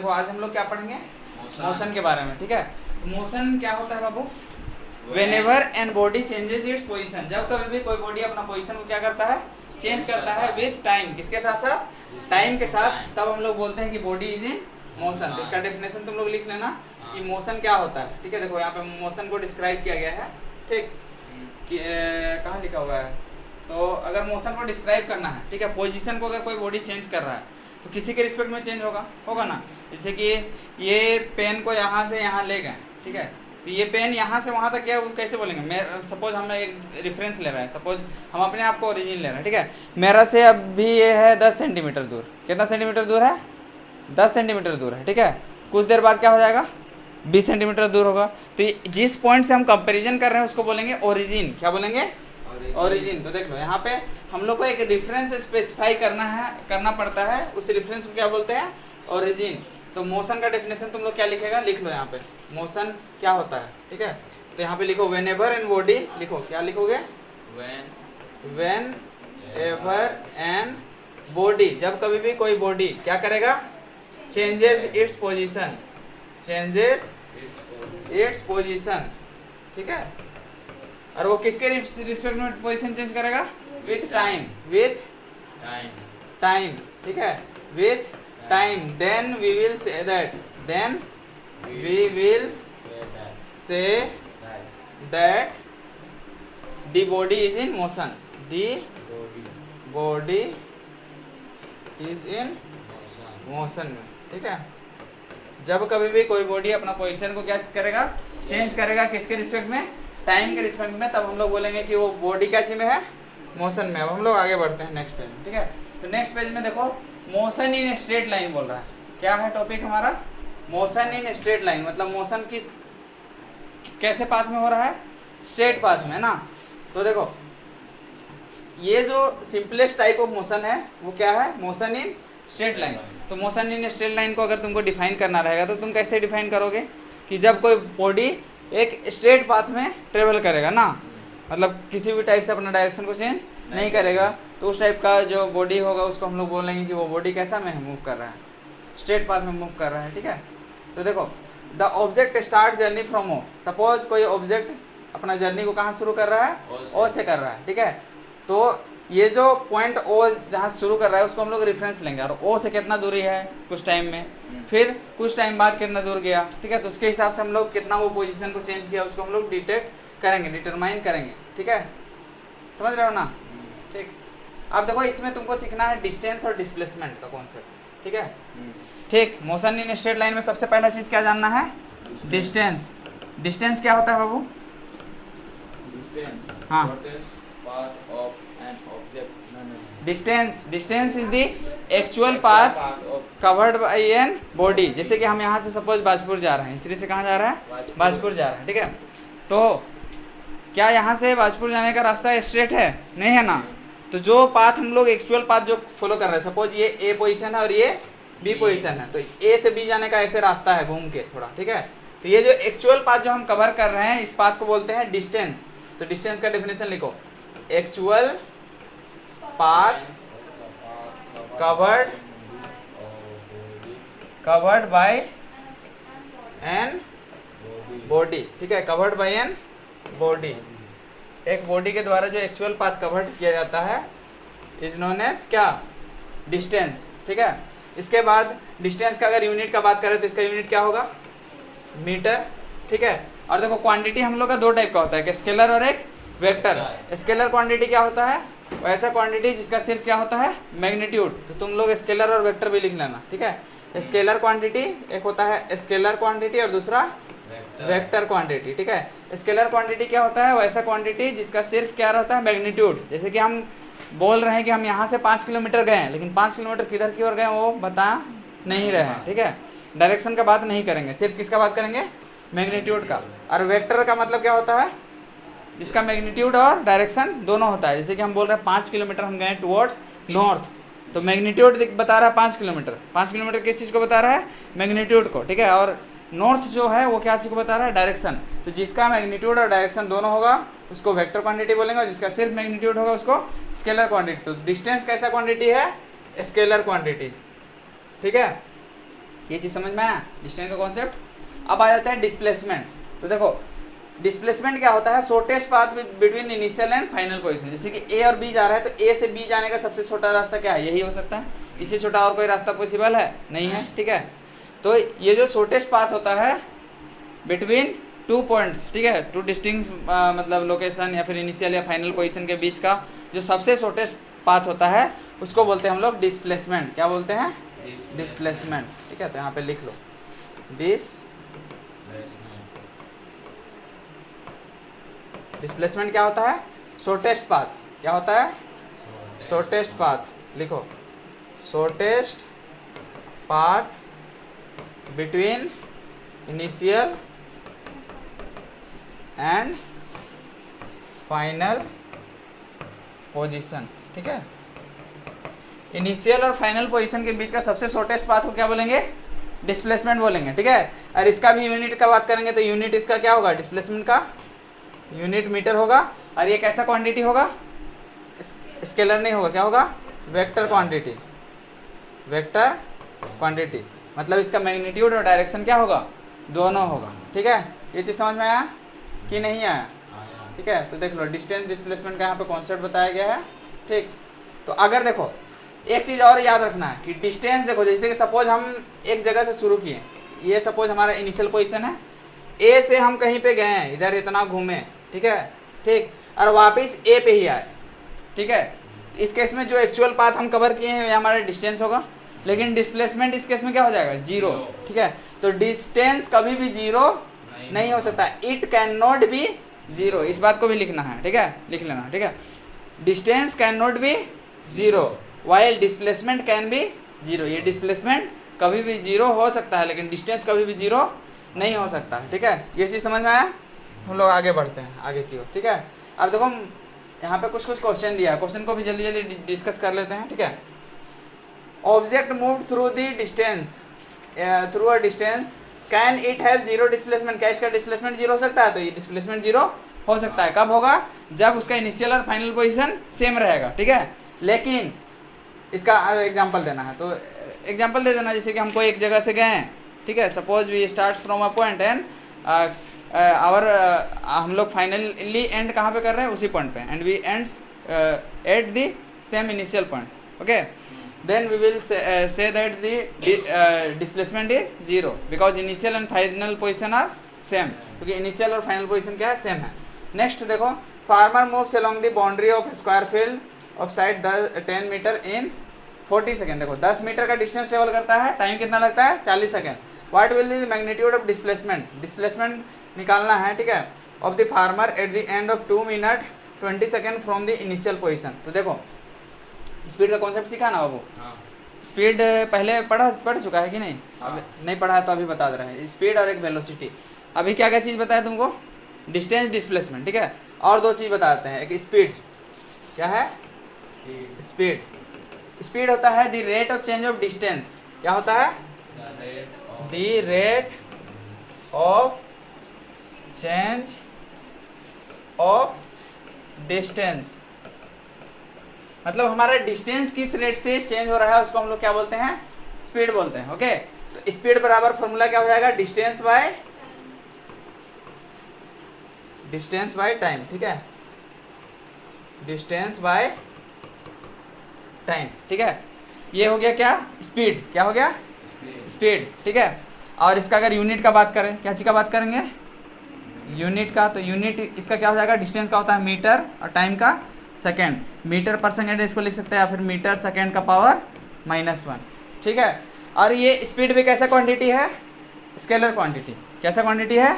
देखो आज हम लोग क्या पढ़ेंगे, मोशन के बारे में। ठीक है, मोशन क्या होता है बाबू? Whenever an body changes its position, जब कभी भी कोई बॉडी अपना पोजीशन को क्या करता है, चेंज करता है विथ टाइम। किसके साथ साथ? टाइम के साथ, तब हम लोग बोलते हैं कि बॉडी इज इन मोशन। तो इसका डेफिनेशन तुम लोग लिख लेना कि मोशन क्या होता है। ठीक है, देखो यहाँ पे मोशन को डिस्क्राइब किया गया है। ठीक, कहाँ लिखा हुआ है? तो अगर मोशन को डिस्क्राइब करना है, ठीक है, पोजीशन को अगर कोई बॉडी चेंज कर रहा है तो किसी के रिस्पेक्ट में चेंज होगा ना। जैसे कि ये पेन को यहाँ से यहाँ ले गए, ठीक है, तो ये पेन यहाँ से वहाँ तक क्या कैसे बोलेंगे? मैं सपोज हम एक रेफरेंस ले रहा है, सपोज हम अपने आप को ओरिजिन ले रहे हैं। ठीक है, मेरा से अभी ये है 10 सेंटीमीटर दूर। कितना सेंटीमीटर दूर है? 10 सेंटीमीटर दूर है। ठीक है, कुछ देर बाद क्या हो जाएगा? 20 सेंटीमीटर दूर होगा। तो जिस पॉइंट से हम कंपेरिजन कर रहे हैं उसको बोलेंगे ओरिजिन। क्या बोलेंगे? ओरिजिन। तो देख लो यहाँ पे हम लोग को एक रेफरेंस स्पेसिफाई करना पड़ता है, उस रेफरेंस को क्या बोलते हैं? ओरिजिन। तो मोशन का डेफिनेशन तुम लोग क्या लिखेगा, लिख लो यहाँ पे मोशन क्या होता है। ठीक है, तो यहाँ पे लिखो वेन एवर एन बॉडी, लिखो क्या लिखोगे? वेन एवर एन बॉडी, जब कभी भी कोई बॉडी क्या करेगा? Changes its position, changes its position. ठीक है, और वो किसके रिस्पेक्ट में पोजीशन चेंज करेगा? With time, with time. ठीक है, with time. Then we will say that, then we will say that the body is in motion, the body is in motion में। ठीक है, जब कभी भी कोई बॉडी अपना पोजीशन को क्या करेगा? चेंज करेगा। किसके रिस्पेक्ट में? टाइम के रिस्पेक्ट में। तब हम लोग बोलेंगे कि वो बॉडी क्या चीज में है? मोशन में। अब हम लोग आगे बढ़ते हैं नेक्स्ट पेज में। ठीक है, तो नेक्स्ट पेज में देखो मोशन इन स्ट्रेट लाइन बोल रहा है। क्या है टॉपिक हमारा? मोशन इन स्ट्रेट लाइन, मतलब मोशन किस कैसे पाथ में हो रहा है? स्ट्रेट पाथ में ना। तो देखो ये जो सिंपलेस्ट टाइप ऑफ मोशन है वो क्या है? Motion in straight line. तो मोशन इन स्ट्रेट लाइन को अगर तुमको डिफाइन करना रहेगा तो तुम कैसे डिफाइन करोगे? कि जब कोई बॉडी एक स्ट्रेट पाथ में ट्रेवल करेगा ना, मतलब किसी भी टाइप से अपना डायरेक्शन को चेंज नहीं करेगा, तो उस टाइप का जो बॉडी होगा उसको हम लोग बोलेंगे कि वो बॉडी कैसा में मूव कर रहा है? स्ट्रेट पाथ में मूव कर रहा है। ठीक है, तो देखो the object start journey from O. Suppose कोई ऑब्जेक्ट अपना जर्नी को कहाँ शुरू कर रहा है? ओ से कर रहा है। ठीक है, तो ये जो पॉइंट ओ जहाँ शुरू कर रहा है उसको हम लोग रेफरेंस लेंगे, और ओ से कितना दूरी है कुछ टाइम में, फिर कुछ टाइम बाद कितना दूर गया। ठीक है, तो उसके हिसाब से हम लोग कितना वो पोजीशन को चेंज किया उसको हम लोग डिटेक्ट करेंगे, डिटरमाइन करेंगे। ठीक है, समझ रहे हो ना? ठीक, अब देखो इसमें तुमको सीखना है डिस्टेंस और डिस्प्लेसमेंट का कॉन्सेप्ट। ठीक है, ठीक, मोशन इन स्ट्रेट लाइन में सबसे पहला चीज़ क्या जानना है? डिस्टेंस। डिस्टेंस क्या होता है बाबू? हाँ, distance is the actual path covered by an body. जैसे कि हम यहाँ से सपोज बाजपुर जा रहे हैं, इसरी से कहाँ जा रहा है? बाजपुर जा रहा है। ठीक है, तो क्या यहाँ से बाजपुर जाने का रास्ता स्ट्रेट है? नहीं है ना। तो जो पाथ हम लोग एक्चुअल पाथ जो फॉलो कर रहे हैं, सपोज ये ए पोजीशन है और ये बी पोजीशन है, तो ए से बी जाने का ऐसे रास्ता है घूम के थोड़ा। ठीक है, तो ये जो एक्चुअल पाथ जो हम कवर कर रहे हैं इस पाथ को बोलते हैं डिस्टेंस। तो डिस्टेंस का डेफिनेशन लिखो, actual path covered by an body. ठीक है, कवर्ड बाय एन बॉडी, एक बॉडी के द्वारा जो एक्चुअल पाथ कवर्ड किया जाता है इज नोन एज क्या? डिस्टेंस। ठीक है, इसके बाद डिस्टेंस का अगर यूनिट का बात करें तो इसका यूनिट क्या होगा? मीटर। ठीक है, और देखो क्वांटिटी हम लोग का दो टाइप का होता है, एक स्केलर और एक वेक्टर। स्केलर क्वांटिटी क्या होता है? वैसा क्वांटिटी जिसका सिर्फ क्या होता है? मैग्नीट्यूड। तो तुम लोग स्केलर और वेक्टर भी लिख लेना। ठीक है, स्केलर क्वांटिटी एक होता है स्केलर क्वांटिटी और दूसरा वेक्टर क्वांटिटी। ठीक है, स्केलर क्वांटिटी क्या होता है? वैसा क्वांटिटी जिसका सिर्फ क्या रहता है? मैग्नीट्यूड। जैसे कि हम बोल रहे हैं कि हम यहाँ से 5 किलोमीटर गए हैं, लेकिन 5 किलोमीटर किधर की ओर गए वो बता नहीं रहे हैं। ठीक है, डायरेक्शन का बात नहीं करेंगे, सिर्फ किसका बात करेंगे? मैग्नीट्यूड का। और वेक्टर का मतलब क्या होता है? जिसका मैग्नीट्यूड और डायरेक्शन दोनों होता है। जैसे कि हम बोल रहे हैं 5 किलोमीटर हम गए टुवर्ड्स नॉर्थ, तो मैग्नीट्यूड बता रहा है 5 किलोमीटर। 5 किलोमीटर किस चीज़ को बता रहा है? मैग्नीट्यूड को। ठीक है, और नॉर्थ जो है वो क्या चीज़ को बता रहा है? डायरेक्शन। तो जिसका मैग्नीट्यूड और डायरेक्शन दोनों होगा उसको वेक्टर क्वांटिटी बोलेंगे, और जिसका सिर्फ मैग्नीट्यूड होगा उसको स्केलर क्वांटिटी। तो डिस्टेंस कैसा क्वांटिटी है? Scalar quantity. ठीक है, ये चीज़ समझ में आया डिस्टेंस का कॉन्सेप्ट। अब आ जाता है डिस्प्लेसमेंट। तो देखो डिस्प्लेसमेंट क्या होता है, shortest path between initial and final position. जैसे कि ए और बी जा रहा है तो ए से बी जाने का सबसे छोटा रास्ता क्या है, यही हो सकता है, इससे छोटा और कोई रास्ता पॉसिबल है नहीं है, ठीक है। तो ये जो शॉर्टेस्ट पाथ होता है बिटवीन टू पॉइंट्स, ठीक है, टू डिस्टिंक्ट मतलब लोकेशन या फिर इनिशियल या फाइनल पोजीशन के बीच का जो सबसे शॉर्टेस्ट पाथ होता है उसको बोलते हैं हम लोग डिस्प्लेसमेंट। क्या बोलते हैं, डिस्प्लेसमेंट, ठीक है। तो यहाँ पे लिख लो डिस्प्लेसमेंट क्या होता है, शॉर्टेस्ट पाथ। क्या होता है, शॉर्टेस्ट पाथ, लिखो shortest path between initial and final position, ठीक है। इनिशियल और फाइनल पोजीशन के बीच का सबसे शॉर्टेस्ट पाथ को क्या बोलेंगे, डिस्प्लेसमेंट बोलेंगे, ठीक है। और इसका भी यूनिट का बात करेंगे तो यूनिट इसका क्या होगा, डिस्प्लेसमेंट का यूनिट मीटर होगा। और ये कैसा क्वांटिटी होगा, स्केलर नहीं होगा, क्या होगा, वेक्टर क्वांटिटी। वेक्टर क्वांटिटी मतलब इसका मैग्नीट्यूड और डायरेक्शन क्या होगा, दोनों होगा, ठीक है। ये चीज़ समझ में आया कि नहीं आया, ठीक है। तो देख लो डिस्टेंस डिस्प्लेसमेंट का यहाँ पे कॉन्सेप्ट बताया गया है, ठीक। तो अगर देखो एक चीज़ और याद रखना है कि डिस्टेंस देखो, जैसे कि सपोज हम एक जगह से शुरू किए, ये सपोज हमारा इनिशियल पोजीशन है, ए से हम कहीं पे गए हैं, इधर इतना घूमे, ठीक है, ठीक, और वापस ए पे ही आए, ठीक है। इस केस में जो एक्चुअल पाथ हम कवर किए हैं ये हमारा डिस्टेंस होगा, लेकिन डिस्प्लेसमेंट इस केस में क्या हो जाएगा, जीरो, ठीक है। तो डिस्टेंस कभी भी जीरो नहीं हो सकता, it can not be zero, इस बात को भी लिखना है, ठीक है, लिख लेना, ठीक है। Distance can not be zero while displacement can be zero. ये डिस्प्लेसमेंट कभी भी जीरो हो सकता है लेकिन डिस्टेंस कभी भी जीरो नहीं हो सकता, ठीक है। ये चीज़ समझ में आया, हम लोग आगे बढ़ते हैं आगे की ओर, ठीक है। अब देखो यहाँ पे कुछ क्वेश्चन दिया है, क्वेश्चन को भी जल्दी जल्दी डिस्कस कर लेते हैं, ठीक है। Object move through the distance, through a distance, can it have zero displacement. क्या इसका डिस्प्लेसमेंट जीरो हो सकता है, तो ये डिस्प्लेसमेंट जीरो हो सकता है। कब होगा, जब उसका इनिशियल और फाइनल पोजीशन सेम रहेगा, ठीक है। लेकिन इसका एग्जांपल देना है तो एग्जांपल दे देना, जैसे कि हमको एक जगह से गए हैं, ठीक है, suppose we start from a point and our हम लोग फाइनली एंड कहाँ पे कर रहे हैं, उसी पॉइंट पे, and we ends at the same initial point, okay. then we will say that the displacement is zero because initial and final position are same, क्योंकि initial और final position क्या है, same है। next देखो farmer moves along the boundary of square field of side 10 meter in 40 second. देखो 10 metre का distance travel करता है, टाइम कितना लगता है, 40 second. What will the magnitude of displacement, displacement निकालना है, ठीक है, of the farmer at the end of 2 minute 20 second from the initial position. तो देखो स्पीड का कॉन्सेप्ट सीखा ना बाबू, स्पीड पहले पढ़ चुका है कि नहीं, नहीं पढ़ा है तो अभी बता दे रहे हैं। स्पीड और एक वेलोसिटी, अभी क्या क्या चीज़ बताया तुमको, डिस्टेंस डिस्प्लेसमेंट, ठीक है। और दो चीज़ बताते हैं, एक स्पीड, क्या है स्पीड, स्पीड होता है the rate of change of distance. क्या होता है, the rate of change of distance, मतलब हमारा डिस्टेंस किस रेट से चेंज हो रहा है उसको हम लोग क्या बोलते हैं, स्पीड बोलते हैं, ओके। तो स्पीड बराबर फॉर्मूला क्या हो जाएगा, डिस्टेंस बाय टाइम, ठीक है, डिस्टेंस बाय टाइम, ठीक है। ये हो गया क्या, स्पीड, क्या हो गया, स्पीड, ठीक है। और इसका अगर यूनिट का बात करें, क्या चीज़ का बात करेंगे, यूनिट का, तो यूनिट इसका क्या हो जाएगा, डिस्टेंस का होता है मीटर और टाइम का सेकेंड, मीटर पर सेकेंड इसको लिख सकते हैं, या फिर मीटर सेकेंड का पावर -1, ठीक है। और ये स्पीड भी कैसा क्वांटिटी है, स्केलर क्वांटिटी। कैसा क्वांटिटी है,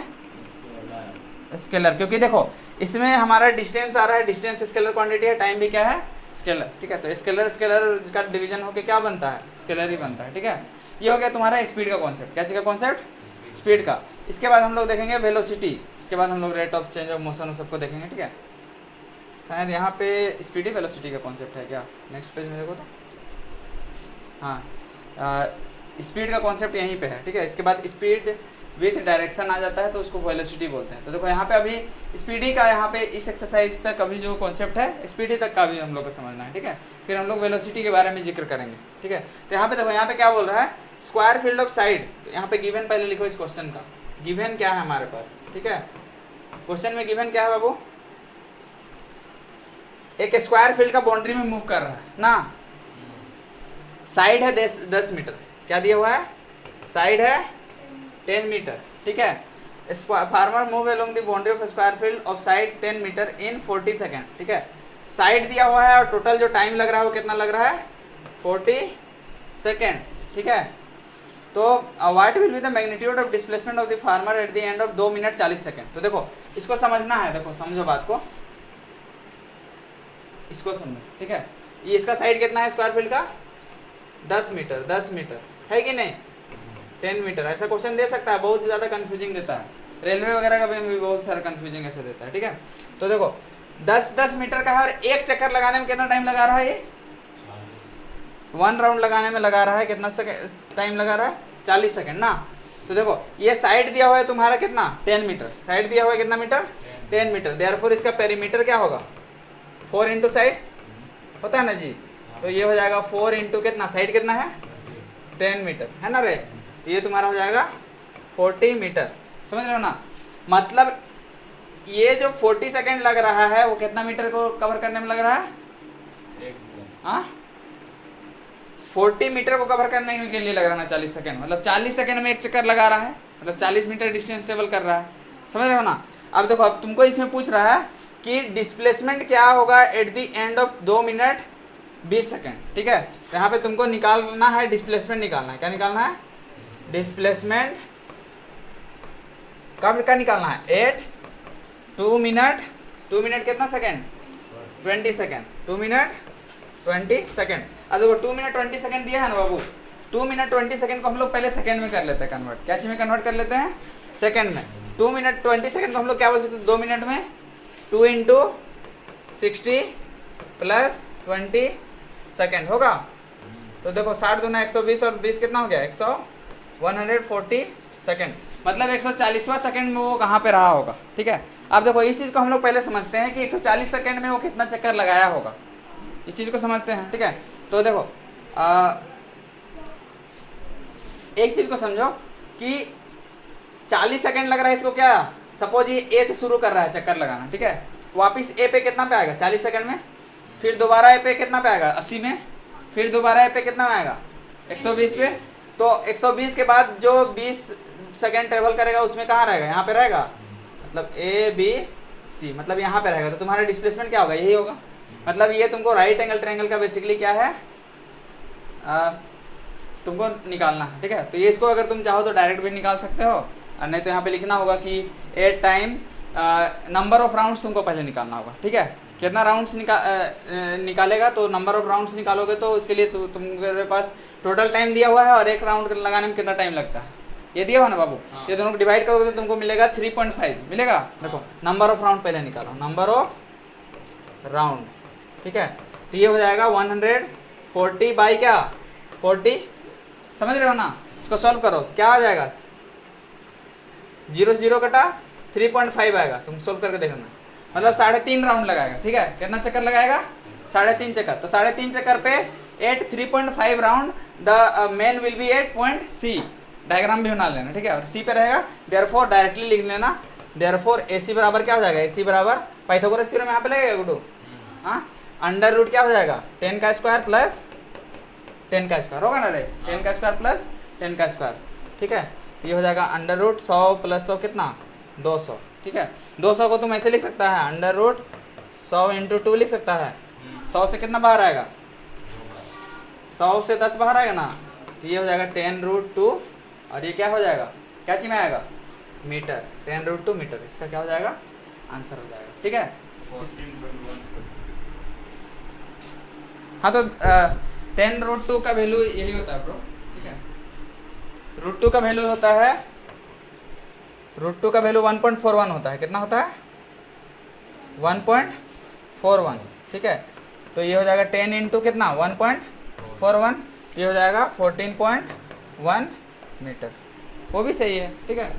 स्केलर, क्योंकि देखो इसमें हमारा डिस्टेंस आ रहा है, डिस्टेंस स्केलर क्वांटिटी है, टाइम भी क्या है, स्केलर, ठीक है। तो स्केलर का डिवीजन होकर क्या बनता है, स्केलर ही बनता है, ठीक है। ये हो गया तुम्हारा स्पीड का कॉन्सेप्ट। क्या चीज़ का कॉन्सेप्ट, स्पीड का। इसके बाद हम लोग देखेंगे वेलोसिटी, इसके बाद हम लोग rate of change of motion उस सबको देखेंगे, ठीक है। शायद यहाँ पे स्पीड ही वेलोसिटी का कॉन्सेप्ट है क्या, नेक्स्ट पेज में देखो तो, हाँ स्पीड का कॉन्सेप्ट यहीं पे है, ठीक है। इसके बाद स्पीड विथ डायरेक्शन आ जाता है तो उसको वेलोसिटी बोलते हैं। तो देखो यहाँ पे अभी स्पीडी का, यहाँ पे इस एक्सरसाइज तक अभी जो कॉन्सेप्ट है स्पीडी तक का भी हम लोग को समझना है, ठीक है। फिर हम लोग वेलोसिटी के बारे में जिक्र करेंगे, ठीक है। तो यहाँ पे देखो, यहाँ पे क्या बोल रहा है, स्क्वायर फील्ड ऑफ साइड, तो यहाँ पे गिवन पहले लिखो इस क्वेश्चन का, गिवन क्या है हमारे पास, ठीक है। क्वेश्चन में गिवन क्या है बाबू, एक स्क्वायर फील्ड का बाउंड्री में मूव कर रहा है ना, साइड है 10 मीटर, क्या दिया हुआ है, साइड है 10 मीटर, ठीक है। Farmer move along the boundary of square field of side 10 metre in 40 second, ठीक है। साइड दिया हुआ है और टोटल जो टाइम लग रहा है वो कितना लग रहा है, 40 सेकेंड, ठीक है। तो what will be the magnitude of displacement of the farmer at the end of 2 minute 40 second. तो देखो इसको समझना है, देखो समझो बात को, इसको समझो, ठीक है। ये इसका साइड कितना है स्क्वायर फील्ड का, 10 मीटर, 10 मीटर है कि नहीं, 10 मीटर। ऐसा क्वेश्चन दे सकता है, बहुत ज़्यादा कंफ्यूजिंग देता है, रेलवे वगैरह का भी बहुत सारा कंफ्यूजिंग ऐसे देता है, ठीक है। तो देखो 10 मीटर का है और एक चक्कर लगाने में कितना टाइम लगा रहा है, ये 1 राउंड लगाने में लगा रहा है, कितना टाइम लगा रहा है, 40 सेकेंड ना। तो देखो ये साइड दिया हुआ है तुम्हारा कितना, 10 मीटर, साइड दिया हुआ है कितना मीटर, 10 मीटर, देयरफॉर इसका पेरीमीटर क्या होगा, 4 इंटू साइड होता है ना जी। तो ये हो जाएगा 4 इंटू कितना, साइड कितना है 10 मीटर है ना रे, तो ये तुम्हारा हो जाएगा 40 मीटर, समझ रहे हो ना। मतलब ये जो 40 सेकेंड लग रहा है वो कितना मीटर को कवर करने में लग रहा है, 40 मीटर को कवर करने के लिए लग रहा है ना 40 सेकेंड, मतलब 40 सेकेंड में एक चक्कर लगा रहा है, मतलब 40 मीटर डिस्टेंस ट्रेवल कर रहा है, समझ रहे हो ना। अब देखो अब तुमको इसमें पूछ रहा है कि डिस्प्लेसमेंट क्या होगा at the end of 2 minute 20 second, ठीक है। तो यहाँ पे तुमको निकालना है, डिस्प्लेसमेंट निकालना है, क्या निकालना है, डिस्प्लेसमेंट कब का निकालना है, एट 2 मिनट, 2 मिनट कितना सेकेंड, 20 सेकेंड, 2 मिनट 20 सेकेंड। अब देखो 2 मिनट 20 सेकेंड दिया है ना बाबू, 2 मिनट 20 सेकेंड को हम लोग पहले सेकेंड में कर लेते हैं कन्वर्ट, क्या चीज में कन्वर्ट कर लेते हैं, सेकेंड में। 2 मिनट 20 सेकेंड को हम लोग क्या बोल सकते हैं, 2 मिनट में 2 इंटू 60 प्लस 20 सेकेंड होगा। तो देखो 60 दूना 120 और 20 कितना हो गया, 140 सेकेंड, मतलब 140वां सेकेंड में वो कहाँ पे रहा होगा, ठीक है। अब देखो इस चीज़ को हम लोग पहले समझते हैं कि 140 सेकेंड में वो कितना चक्कर लगाया होगा, इस चीज़ को समझते हैं, ठीक है। तो देखो एक चीज़ को समझो कि 40 सेकेंड लग रहा है इसको, क्या सपोज ये ए से शुरू कर रहा है चक्कर लगाना, ठीक है, वापस ए पे कितना पे आएगा 40 सेकेंड में, फिर दोबारा ए पे कितना पे आएगा 80 में, फिर दोबारा ए पे कितना में आएगा 120 पे। तो 120 के बाद जो 20 सेकेंड ट्रेवल करेगा उसमें कहाँ रहेगा, यहाँ पे रहेगा, मतलब ए बी सी, मतलब यहाँ पे रहेगा। तो तुम्हारा डिस्प्लेसमेंट क्या होगा, यही होगा। मतलब ये तुमको राइट एंगल ट्रायंगल का बेसिकली क्या है, तुमको निकालना है, ठीक है। तो ये इसको अगर तुम चाहो तो डायरेक्ट भी निकाल सकते हो, और नहीं तो यहाँ पे लिखना होगा कि at time number of rounds तुमको पहले निकालना होगा, ठीक है। कितना राउंड्स निकालेगा, तो नंबर ऑफ राउंड्स निकालोगे तो उसके लिए तुम्हारे पास टोटल टाइम दिया हुआ है और एक राउंड लगाने में कितना टाइम लगता है ये दिया हुआ ना बाबू। हाँ। ये दोनों को डिवाइड करोगे तो तुमको मिलेगा 3.5 मिलेगा। हाँ। देखो नंबर ऑफ राउंड पहले निकालो, नंबर ऑफ राउंड, ठीक है। तो ये हो जाएगा 140 बाई क्या 40, समझ रहे हो ना। इसको सॉल्व करो क्या आ जाएगा, 0 0 कटा 3.5 आएगा, तुम सोल्व करके देखना। मतलब 3.5 राउंड लगाएगा, ठीक है। कितना चक्कर लगाएगा 3.5 चक्कर। तो 3.5 चक्कर पे at 3.5 round the man will be at point C, diagram भी बना लेना, ठीक है। और सी पे रहेगा, देयरफॉर डायरेक्टली लिख लेना, देयरफॉर AC बराबर क्या हो जाएगा, AC बराबर पाइथागोरस थ्योरम यहाँ पे लगेगा गुडू, हाँ, अंडर रूट क्या हो जाएगा 10 का स्क्वायर प्लस 10 का स्क्वायर होगा ना रे, 10 का स्क्वायर प्लस 10 का स्क्वायर, ठीक है। तो ये हो जाएगा अंडर रूट 100 प्लस 100 कितना 200, ठीक है। 200 को तुम ऐसे लिख सकता है, अंडर रूट 100 इंटू 2 लिख सकता है। 100 से कितना बाहर आएगा, 100 से 10 बाहर आएगा ना, तो ये हो जाएगा 10 रूट 2, और ये क्या हो जाएगा, क्या चीज में आएगा मीटर, 10 रूट 2 मीटर, इसका क्या हो जाएगा आंसर हो जाएगा, ठीक है। हाँ तो 10 रूट 2 का वैल्यू यही होता है ब्रो, ठीक है। रूट 2 का वैल्यू होता है, रूट 2 का वैल्यू 1.41 होता है, कितना होता है 1.41, ठीक है। तो ये हो जाएगा 10 इंटू कितना 1.41, ये हो जाएगा 14.1 मीटर, वो भी सही है, ठीक है।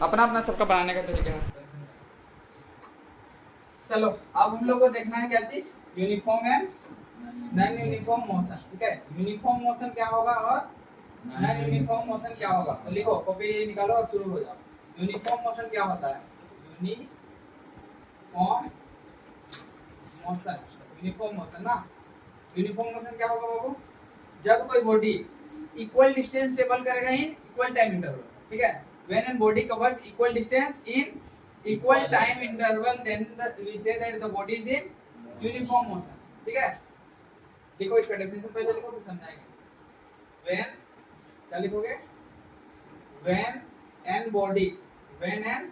अपना अपना सबका बनाने का तरीका है। चलो अब हम लोग को देखना है क्या चीज, uniform and non uniform motion, ठीक है। यूनिफॉर्म मोशन क्या होगा और नॉन यूनिफॉर्म मोशन क्या होगा? तो लिखो, कॉपी निकालो और शुरू हो जाओ। यूनिफॉर्म मोशन क्या होता है? यूनिफॉर्म मोशन, यूनिफॉर्म मोशन ना। यूनिफॉर्म मोशन क्या होगा बाबू? जब कोई बॉडी इक्वल डिस्टेंस ट्रेवल करेगा इन इक्वल टाइम इंटरवल, ठीक है। When an body covers equal distance in equal time interval then we say that the body is in uniform motion, ठीक है। देखो इसका डेफिनेशन पहले लिखो फिर समझाएंगे। व्हेन क्या लिखोगे? When an body, when an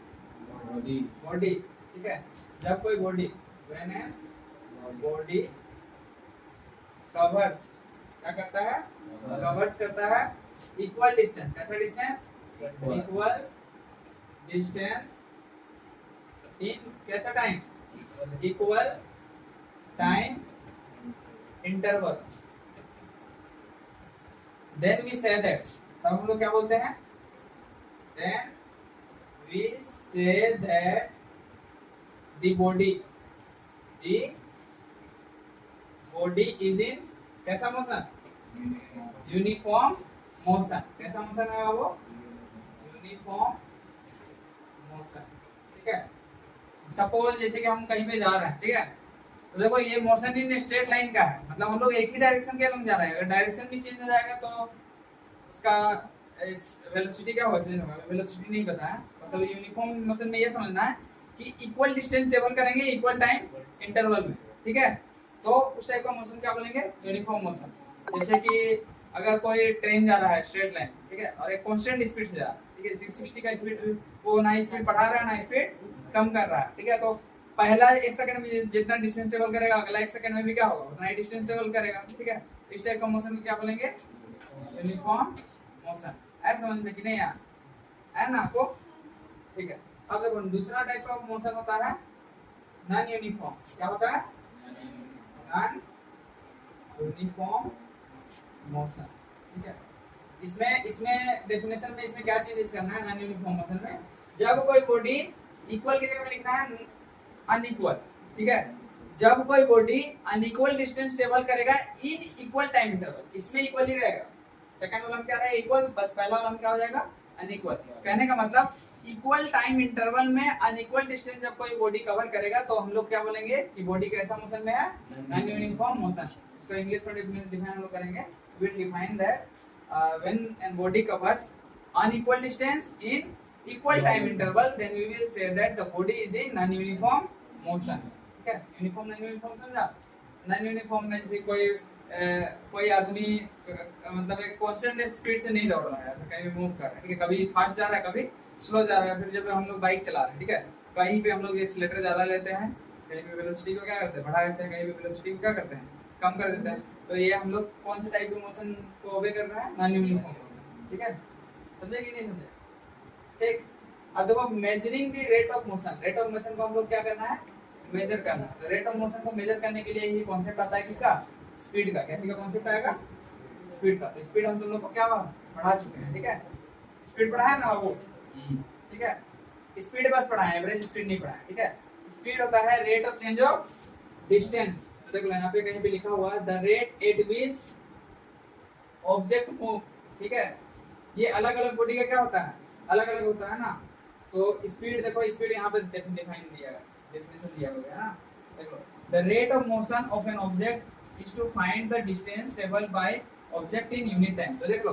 body, ठीक है। जब कोई body, when an body covers, क्या करता है? कवर्स करता है इक्वल डिस्टेंस। कैसा डिस्टेंस? इक्वल डिस्टेंस इन कैसा time? Equal time interval, then we say that, तब हम लोग क्या बोलते हैं? Then we say that the body is in कैसा मोशन? Uniform motion. कैसा मोशन है वो? यूनिफॉर्म मोशन, ठीक है। सपोज जैसे कि हम कहीं पे जा रहे हैं, ठीक है, तो देखो ये मोशन इन स्ट्रेट लाइन का है, मतलब हम लोग एक ही डायरेक्शन के अलग जा रहे हैं। अगर डायरेक्शन भी चेंज हो जाएगा तो उसका वेलोसिटी क्या होगा? चेंज होगा। वेलोसिटी नहीं पता है, बस अब यूनिफॉर्म मोशन में ये समझना है कि इक्वल डिस्टेंस ट्रेवल करेंगे इक्वल टाइम इंटरवल में, ठीक है। तो उस टाइप का मोशन क्या बोलेंगे? Uniform motion. जैसे कि अगर कोई ट्रेन जा रहा है स्ट्रेट लाइन, ठीक है, और एक कांस्टेंट स्पीड से जा रहा है, ठीक है, 660 का स्पीड, वो ना स्पीड बढ़ा रहा है ना स्पीड कम कर रहा है, ठीक है। तो पहला 1 सेकंड में जितना डिस्टेंस ट्रेवल करेगा, अगला 1 सेकंड में भी क्या होगा? उतना ही डिस्टेंस ट्रेवल करेगा, ठीक है। इस टाइप का मोशन को क्या बोलेंगे? Uniform motion. ऐसा समझ में कि नहीं यार? है ना आपको? ठीक है। अब देखो दूसरा टाइप का मोशन होता है नॉन यूनिफॉर्म। क्या होता है? नॉन यूनिफॉर्म मोशन, ठीक है। इसमें इसमें डेफिनेशन में इसमें क्या चेंजेस करना है नॉन यूनिफॉर्म मोशन में? जब कोई बॉडी इक्वल की जगह में लिखना है अनइक्वल, ठीक है। जब कोई बॉडी अनइक्वल डिस्टेंस ट्रेवल करेगा इन इक्वल टाइम इंटरवल, इसमें इक्वल ही रहेगा। सेकंड वाला में क्या रहेगा? इक्वल, बस पहला वाला में क्या हो जाएगा? अनइक्वल। कहने का मतलब इक्वल टाइम इंटरवल में अनइक्वल डिस्टेंस जब कोई बॉडी कवर करेगा तो हम लोग क्या बोलेंगे कि बॉडी कैसा मोशन में है? Non uniform motion. इसको इंग्लिश में डिफाइन हम लोग करेंगे। We will define that when an body covers unequal distance in equal time interval, then we will say that the body is in non uniform motion, ठीक है। Uniform non uniform समझा? Non uniform में जैसे कोई आदमी मतलब एक constant speed से नहीं दौड़ रहा है, कहीं भी मूव कर रहा है, ठीक है, कभी फास्ट जा रहा है कभी स्लो जा रहा है। फिर जब हम लोग बाइक चला रहे हैं, ठीक है, कहीं पे हम लोग एक्सीलरेटर ज्यादा लेते हैं, कहीं पे वेलोसिटी को क्या करते हैं? बढ़ा देते हैं, कहीं पे वेलोसिटी को क्या करते हैं? कम कर देते हैं। तो ये हम लोग कौन से टाइप के मोशन को ओबे कर रहा है? नॉन यूनिफॉर्म मोशन, ठीक है। समझे कि नहीं समझे? ठीक। अब देखो measuring the rate of motion, rate of motion को हम लोग क्या करना है? मेजर करना है। तो रेट ऑफ मोशन को मेजर करने के लिए ही कॉन्सेप्ट आता है किसका? स्पीड का। कैसे का कॉन्सेप्ट आएगा? स्पीड का। तो स्पीड हम लोग को क्या बढ़ा चुके हैं, ठीक है। स्पीड बढ़ाया ना बाबू, ठीक है। स्पीड बस बढ़ाया, एवरेज स्पीड नहीं बढ़ाया, ठीक है। स्पीड होता है rate of change of distance. तो देखो यहाँ पे कहीं पे लिखा हुआ है the rate at which object move, ठीक है। ये अलग अलग बॉडी का क्या होता है? अलग अलग होता है ना। तो स्पीड देखो, स्पीड यहाँ पे डिफाइन दिया है, डेफिनेशन दिया हुआ है ना। देखो the rate of motion of an object is to find the distance travelled by object in unit time. तो देख लो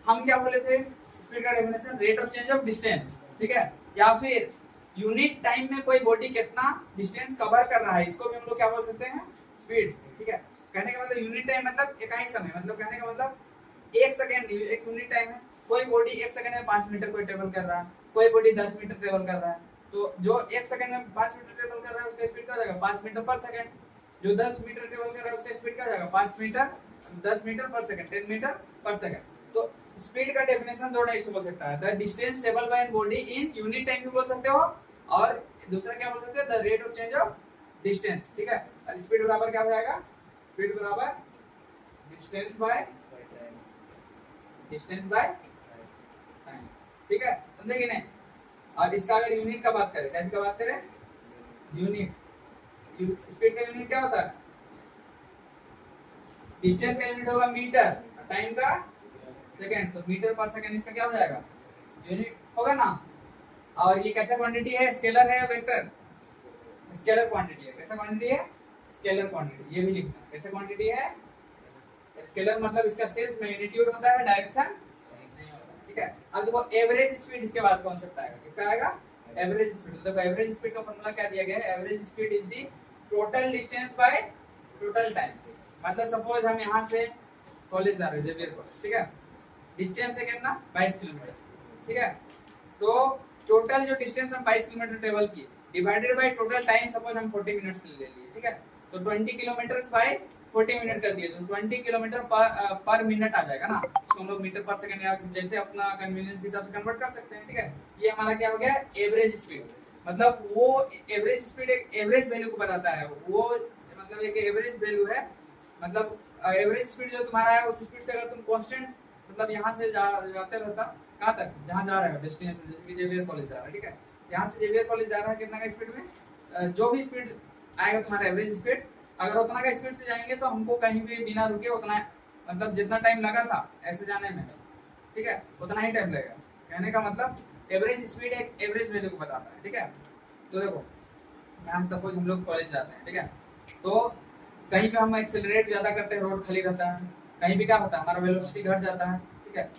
हम क्या बोले थे? स्पीड का definition rate of change of distance, ठीक है, या फिर यूनिट टाइम में कोई बॉडी कितना डिस्टेंस कवर कर रहा है, इसको भी हम लोग क्या बोल सकते हैं? स्पीड, ठीक है। कहने का मतलब यूनिट टाइम मतलब इकाई समय, मतलब कहने का मतलब 1 सेकंड एक यूनिट टाइम है। कोई बॉडी 1 सेकंड में 5 मीटर कोई ट्रेवल कर रहा है, कोई बॉडी 10 मीटर ट्रेवल कर रहा है। तो जो 1 सेकंड में 5 मीटर ट्रेवल कर रहा है उसका स्पीड क्या हो जाएगा? 5 मीटर पर सेकंड। जो 10 मीटर ट्रेवल कर रहा है उसका स्पीड क्या हो जाएगा? 5 metre 10 metre per second, 10 metre per second. तो स्पीड का डेफिनेशन दो टाइप से बोल सकता है, the distance travelled by an body in unit time भी बोल सकते हो, और दूसरा क्या बोल सकते हैं? The rate of change of distance, ठीक है। और स्पीड बराबर क्या हो जाएगा? स्पीड बराबर डिस्टेंस बाय टाइम, ठीक है। समझे कि नहीं? और इसका अगर यूनिट का बात करें, कैसे का बात करें? यूनिट, स्पीड का यूनिट क्या होता है? डिस्टेंस का यूनिट होगा मीटर, टाइम का सेकंड, तो मीटर पर सेकंड इसका क्या हो जाएगा, यूनिट होगा ना। और ये कैसा क्वांटिटी है, स्केलर है या वेक्टर, स्केलर क्वांटिटी है। कैसा क्वांटिटी है, स्केलर क्वांटिटी, ये भी लिखना है कैसा क्वांटिटी है, स्केलर मतलब इसका सिर्फ मैग्नीट्यूड होता है, डायरेक्शन नहीं होता, ठीक है। अब देखो एवरेज स्पीड, इसके बाद कॉन्सेप्ट आएगा, किसका आएगा, एवरेज स्पीड। देखो एवरेज स्पीड का फार्मूला क्या दिया गया है, average speed is the total distance by total time. मतलब सपोज हम यहाँ से कॉलेज जा रहे हैं, जेवियर कॉलेज, ठीक है, डिस्टेंस है कितना 22 किलोमीटर, ठीक है। तो टोटल जो डिस्टेंस हम 22 किलोमीटर ट्रेवल किए divided by total time, suppose हम 40 मिनट्स के लिए ले लिए, ठीक है, तो 20 किलोमीटर बाय 40 मिनट कर दिए तो 20 किलोमीटर पर मिनट आ जाएगा ना। उसको हम लोग मीटर पर सेकंड या जैसे अपना कन्वीनियंस के हिसाब से कन्वर्ट कर सकते हैं, ठीक है। ये हमारा क्या हो गया, एवरेज स्पीड। मतलब वो एवरेज स्पीड एक एवरेज वैल्यू को बताता है, वो मतलब एक एवरेज वैल्यू है। मतलब एवरेज स्पीड जो तुम्हारा है उस स्पीड से अगर तुम कांस्टेंट मतलब यहाँ से जाते रहता कहाँ तक, जहाँ जा रहे हो डेस्टिनेशन, जैसे कि जेवियर कॉलेज जा रहा है, ठीक है, यहाँ से जेवियर कॉलेज जा रहा है कितना का स्पीड में, जो भी स्पीड आएगा तुम्हारा एवरेज स्पीड, अगर उतना का स्पीड से जाएंगे तो हमको कहीं भी बिना रुके उतना मतलब जितना टाइम लगा था ऐसे जाने में, ठीक है, उतना ही टाइम लगेगा। कहने का मतलब एवरेज स्पीड एक एवरेज वैल्यू को बताता है, ठीक है। तो देखो यहाँ सपोज हम लोग कॉलेज जाते हैं, ठीक है, तो कहीं पे हम एक्सेलरेट ज्यादा करते हैं, रोड खाली रहता है, कहीं पे क्या होता है हमारा वेलोसिटी घट जाता है, ठीक है,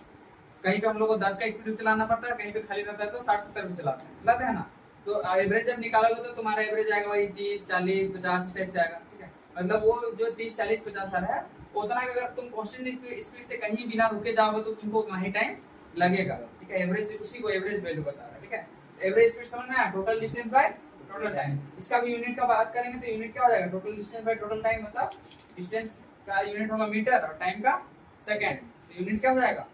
कहीं पे हम लोग को 10 का स्पीड चलाना पड़ता है, कहीं पे खाली रहता है तो 60-70 पे चलाते हैं ना। तो एवरेज जब निकालोगे तो तुम्हारा एवरेज आएगा वही 30, 40, 50 इस टाइप से आएगा, ठीक है। मतलब वो जो 30, 40, 50 आ रहा है उतना अगर तुम कांस्टेंट स्पीड से कहीं बिना रुके जाओगे तो तुमको उतना ही टाइम लगेगा, ठीक है। एवरेज उसी को एवरेज वैल्यू बता रहा है, ठीक है। एवरेज स्पीड समझ में आया, total distance by total time. इसका भी यूनिट का बात करेंगे तो यूनिट क्या हो जाएगा, total distance by total time, मतलब डिस्टेंस का यूनिट होगा मीटर और टाइम का सेकंड, तो यूनिट क्या हो जाएगा,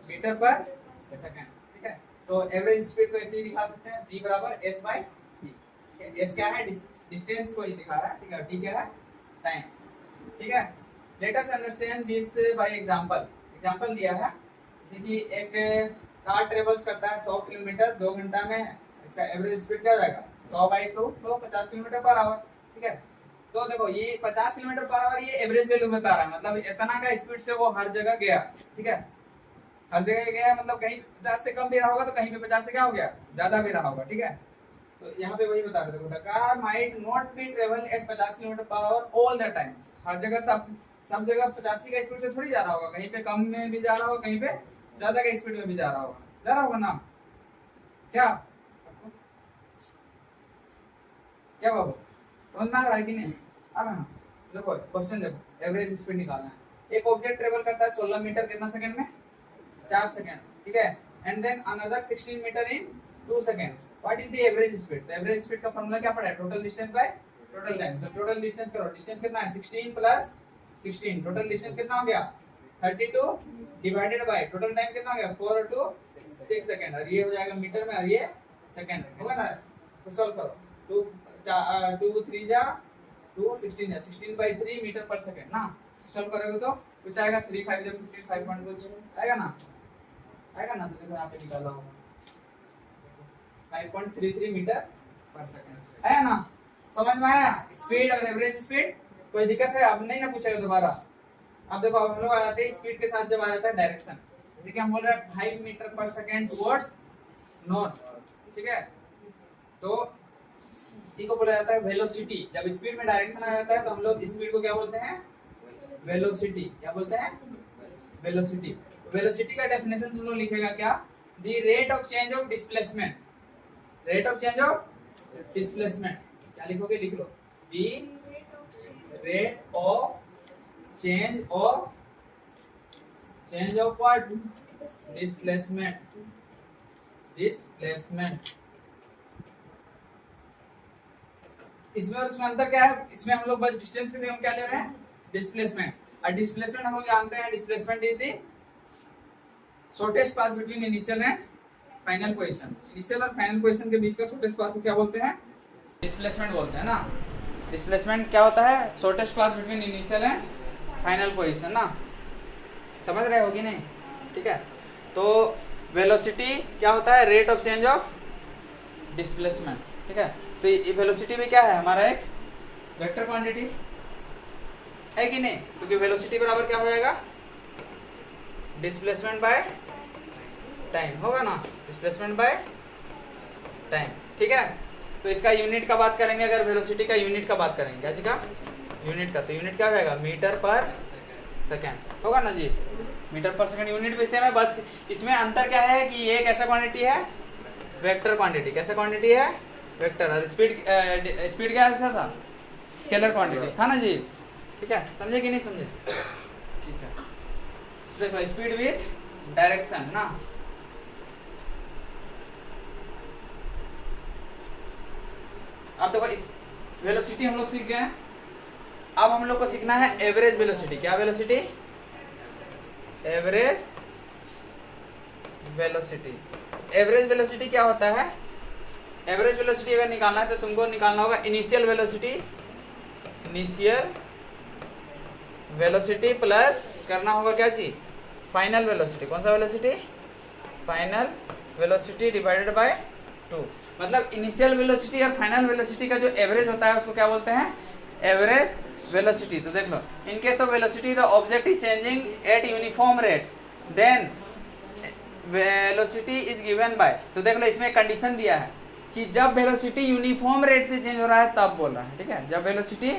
मीटर पर सेकंड, ठीक है। तो एवरेज स्पीड को ऐसे ही दिखा सकते हैं, v बराबर s बाय t। s क्या है, डिस्टेंस को ही दिखा रहा है, ठीक है, t क्या है, टाइम, ठीक है। Let us understand this by example. Example दिया है जैसे कि एक कार ट्रेवल्स करता है 100 किलोमीटर 2 घंटा में, इसका एवरेज स्पीड क्या हो जाएगा 100 बाय 2 तो 50 किलोमीटर पर आवर, ठीक है। तो देखो ये 50 किलोमीटर पर आवर ये एवरेज वैल्यू बता रहा है, मतलब इतना का स्पीड से वो हर जगह गया, ठीक है, हर जगह गया, मतलब कहीं 50 से कम भी रहा होगा तो कहीं पे 50 से क्या हो गया ज्यादा भी रहा होगा, ठीक है। तो यहाँ पे वही बता रहे थे, the car might not be travel at 50 kilometre per hour all the times. हर जगह सब जगह 85 का स्पीड से थोड़ी जा रहा होगा, कहीं पे कम में भी जा रहा होगा, कहीं पे ज्यादा का स्पीड में भी जा रहा होगा ना, क्या क्या बाबू समझ में आ रहा है कि नहीं आ रहा है। देखो क्वेश्चन देखो, एवरेज स्पीड निकालना है। एक ऑब्जेक्ट ट्रेवल करता है 16 मीटर कितना सेकंड में, 4 सेकंड, ठीक है, and then another 16 metre in 2 seconds. What is the average speed, तो एवरेज स्पीड का फार्मूला क्या पड़ा है, total distance by total time. तो टोटल डिस्टेंस करो, डिस्टेंस कितना है 16 प्लस 16, टोटल डिस्टेंस कितना हो गया 32 डिवाइडेड बाय टोटल टाइम कितना हो गया 4 और 2 6 सेकंड, और ये हो जाएगा मीटर में और ये सेकंड में, होगा ना। तो सॉल्व करो, 2 3 जा 2 16 जा 16 बाय 3 मीटर पर सेकंड ना। सॉल्व करोगे तो कुछ आएगा 3 5 जा 55.2 आएगा ना, आएगा ना। तो देखो यहाँ पे निकाला होगा 5.33 मीटर पर सेकंड, आया ना, समझ में आया। स्पीड और एवरेज स्पीड कोई दिक्कत है, अब नहीं ना पूछेगा दोबारा। अब देखो हम लोग आ जाते हैं स्पीड के साथ जब आ जाता है डायरेक्शन, जैसे कि हम बोल रहे हैं 5 metre per second towards north, ठीक है। तो इसी को बोला जाता है वेलोसिटी। जब स्पीड में डायरेक्शन आ जाता है तो हम लोग स्पीड को क्या बोलते हैं, वेलोसिटी। क्या बोलते हैं, वेलोसिटी। वेलोसिटी का डेफिनेशन तुम लोग लिखेगा क्या, the rate of change of displacement, rate of change of displacement. क्या लिखोगे, लिख लो the rate of change of what, displacement, displacement. इसमें और उसमें अंतर क्या है, इसमें हम लोग बस डिस्टेंस के लिए हम क्या ले रहे हैं, डिस्प्लेसमेंट। और डिस्प्लेसमेंट हम लोग जानते हैं, displacement is the shortest path between initial and final position. Initial और फाइनल पोजीशन के बीच का शॉर्टेस्ट पाथ को क्या बोलते हैं, डिस्प्लेसमेंट बोलते हैं ना। डिस्प्लेसमेंट क्या होता है, shortest path between initial and final position ना, समझ रहे होगी नहीं, ठीक है। तो वेलोसिटी क्या होता है, rate of change of displacement, ठीक है। तो ये वेलोसिटी भी क्या है, हमारा एक वेक्टर क्वांटिटी है कि नहीं, क्योंकि वेलोसिटी बराबर क्या हो जाएगा, डिस्प्लेसमेंट बाय टाइम, होगा ना, डिस्प्लेसमेंट बाय टाइम, ठीक है। तो इसका यूनिट का बात करेंगे, अगर वेलोसिटी का यूनिट का बात करेंगे, क्या चीज़ का यूनिट का, तो यूनिट क्या हो जाएगा, मीटर पर सेकेंड, होगा ना जी। मीटर पर सेकेंड यूनिट भी सेम है, बस इसमें अंतर क्या है कि ये एक ऐसा क्वांटिटी है वेक्टर क्वांटिटी, कैसा क्वांटिटी है वेक्टर, और स्पीड क्या ऐसा था, स्केलर क्वांटिटी था ना जी, ठीक है। समझे कि नहीं समझे, ठीक है। देखो स्पीड विथ डायरेक्शन ना, अब देखो इस वेलोसिटी हम लोग सीख गए हैं, अब हम लोग को सीखना है एवरेज वेलोसिटी। क्या velocity, average velocity. Average velocity क्या होता है, एवरेज वेलोसिटी अगर निकालना है तो तुमको निकालना होगा initial velocity, initial velocity plus करना होगा क्या चीज, फाइनल वेलोसिटी। कौन सा velocity, final velocity divided by 2। मतलब इनिशियल वेलोसिटी और फाइनल वेलोसिटी का जो एवरेज होता है उसको क्या बोलते हैं, एवरेज वेलोसिटी। तो देख लो, in case of velocity the object is changing at uniform rate then velocity is given by. तो देख लो इसमें कंडीशन दिया है कि जब वेलोसिटी यूनिफॉर्म रेट से चेंज हो रहा है तब बोल रहा है, ठीक है। जब वेलोसिटी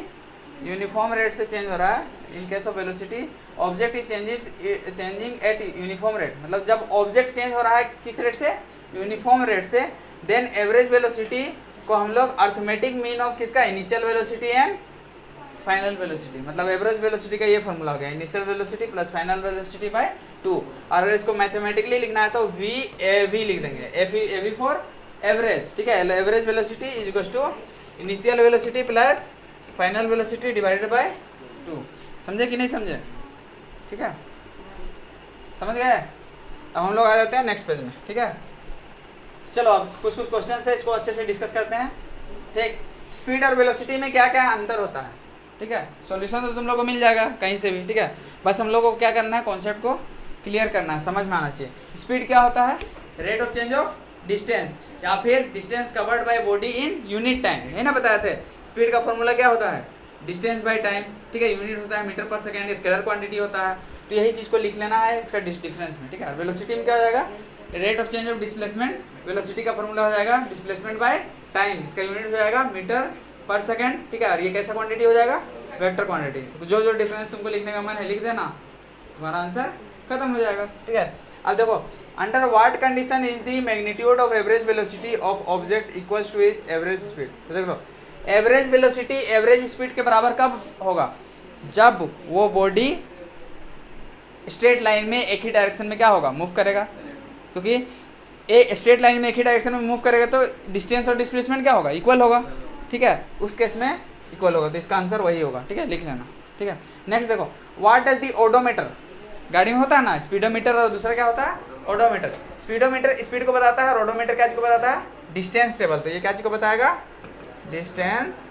यूनिफॉर्म रेट से चेंज हो रहा है, इन case of velocity object is changing at uniform rate, मतलब जब ऑब्जेक्ट चेंज हो रहा है किस रेट से, यूनिफॉर्म रेट से, देन एवरेज वेलोसिटी को हम लोग अर्थमेटिक मीन ऑफ किसका, initial velocity and final velocity. मतलब एवरेज वेलोसिटी का ये फॉर्मूला हो गया, initial velocity plus final velocity bye 2। और अगर इसको मैथमेटिकली लिखना है तो वी ए वी लिख देंगे, ए वी फॉर एवरेज, ठीक है। Average velocity is equal to initial velocity plus final velocity divided by 2। समझे कि नहीं समझे, ठीक है, समझ गए। अब हम लोग आ जाते हैं नेक्स्ट पेज में, ठीक है। चलो अब कुछ क्वेश्चन है, इसको अच्छे से डिस्कस करते हैं, ठीक। स्पीड और वेलोसिटी में क्या क्या अंतर होता है, ठीक है। सॉल्यूशन तो तुम लोग को मिल जाएगा कहीं से भी, ठीक है। बस हम लोग को क्या करना है, कॉन्सेप्ट को क्लियर करना है, समझ में आना चाहिए। स्पीड क्या होता है, rate of change of distance, या फिर distance covered by body in unit time, है ना, बताए थे। स्पीड का फॉर्मूला क्या होता है, डिस्टेंस बाय टाइम, ठीक है। यूनिट होता है मीटर पर सेकेंड, स्केलर क्वांटिटी होता है। तो यही चीज़ को लिख लेना है इसका डिफरेंस में, ठीक है। वेलोसिटी में क्या हो जाएगा, rate of change of displacement, velocity का फॉर्मूला हो जाएगा डिस्प्लेसमेंट बाय टाइम, इसका यूनिट हो जाएगा मीटर पर सेकेंड, ठीक है। और ये कैसा क्वांटिटी हो जाएगा, वेक्टर क्वांटिटी। तो जो जो डिफरेंस तुमको लिखने का मन है लिख देना, तुम्हारा आंसर खत्म हो जाएगा, ठीक है। अब देखो, under what condition is the magnitude of average velocity of object equals two is average speed. तो देख लो, एवरेज वेलोसिटी एवरेज स्पीड के बराबर कब होगा, जब वो बॉडी स्ट्रेट लाइन में एक ही डायरेक्शन में क्या होगा, मूव करेगा। क्योंकि एक स्ट्रेट लाइन में एक ही डायरेक्शन में मूव करेगा तो डिस्टेंस और डिस्प्लेसमेंट क्या होगा, इक्वल होगा, ठीक है। उस केस में इक्वल होगा, तो इसका आंसर वही होगा, ठीक है, लिख लेना, ठीक है। नेक्स्ट देखो, व्हाट इज द ओडोमीटर, गाड़ी में होता है ना स्पीडोमीटर और दूसरा क्या होता है, ओडोमीटर। स्पीडोमीटर स्पीड को बताता है और ओडोमीटर क्या चीज को बताता है, डिस्टेंस ट्रेवल। तो ये क्या चीज को बताएगा, डिस्टेंस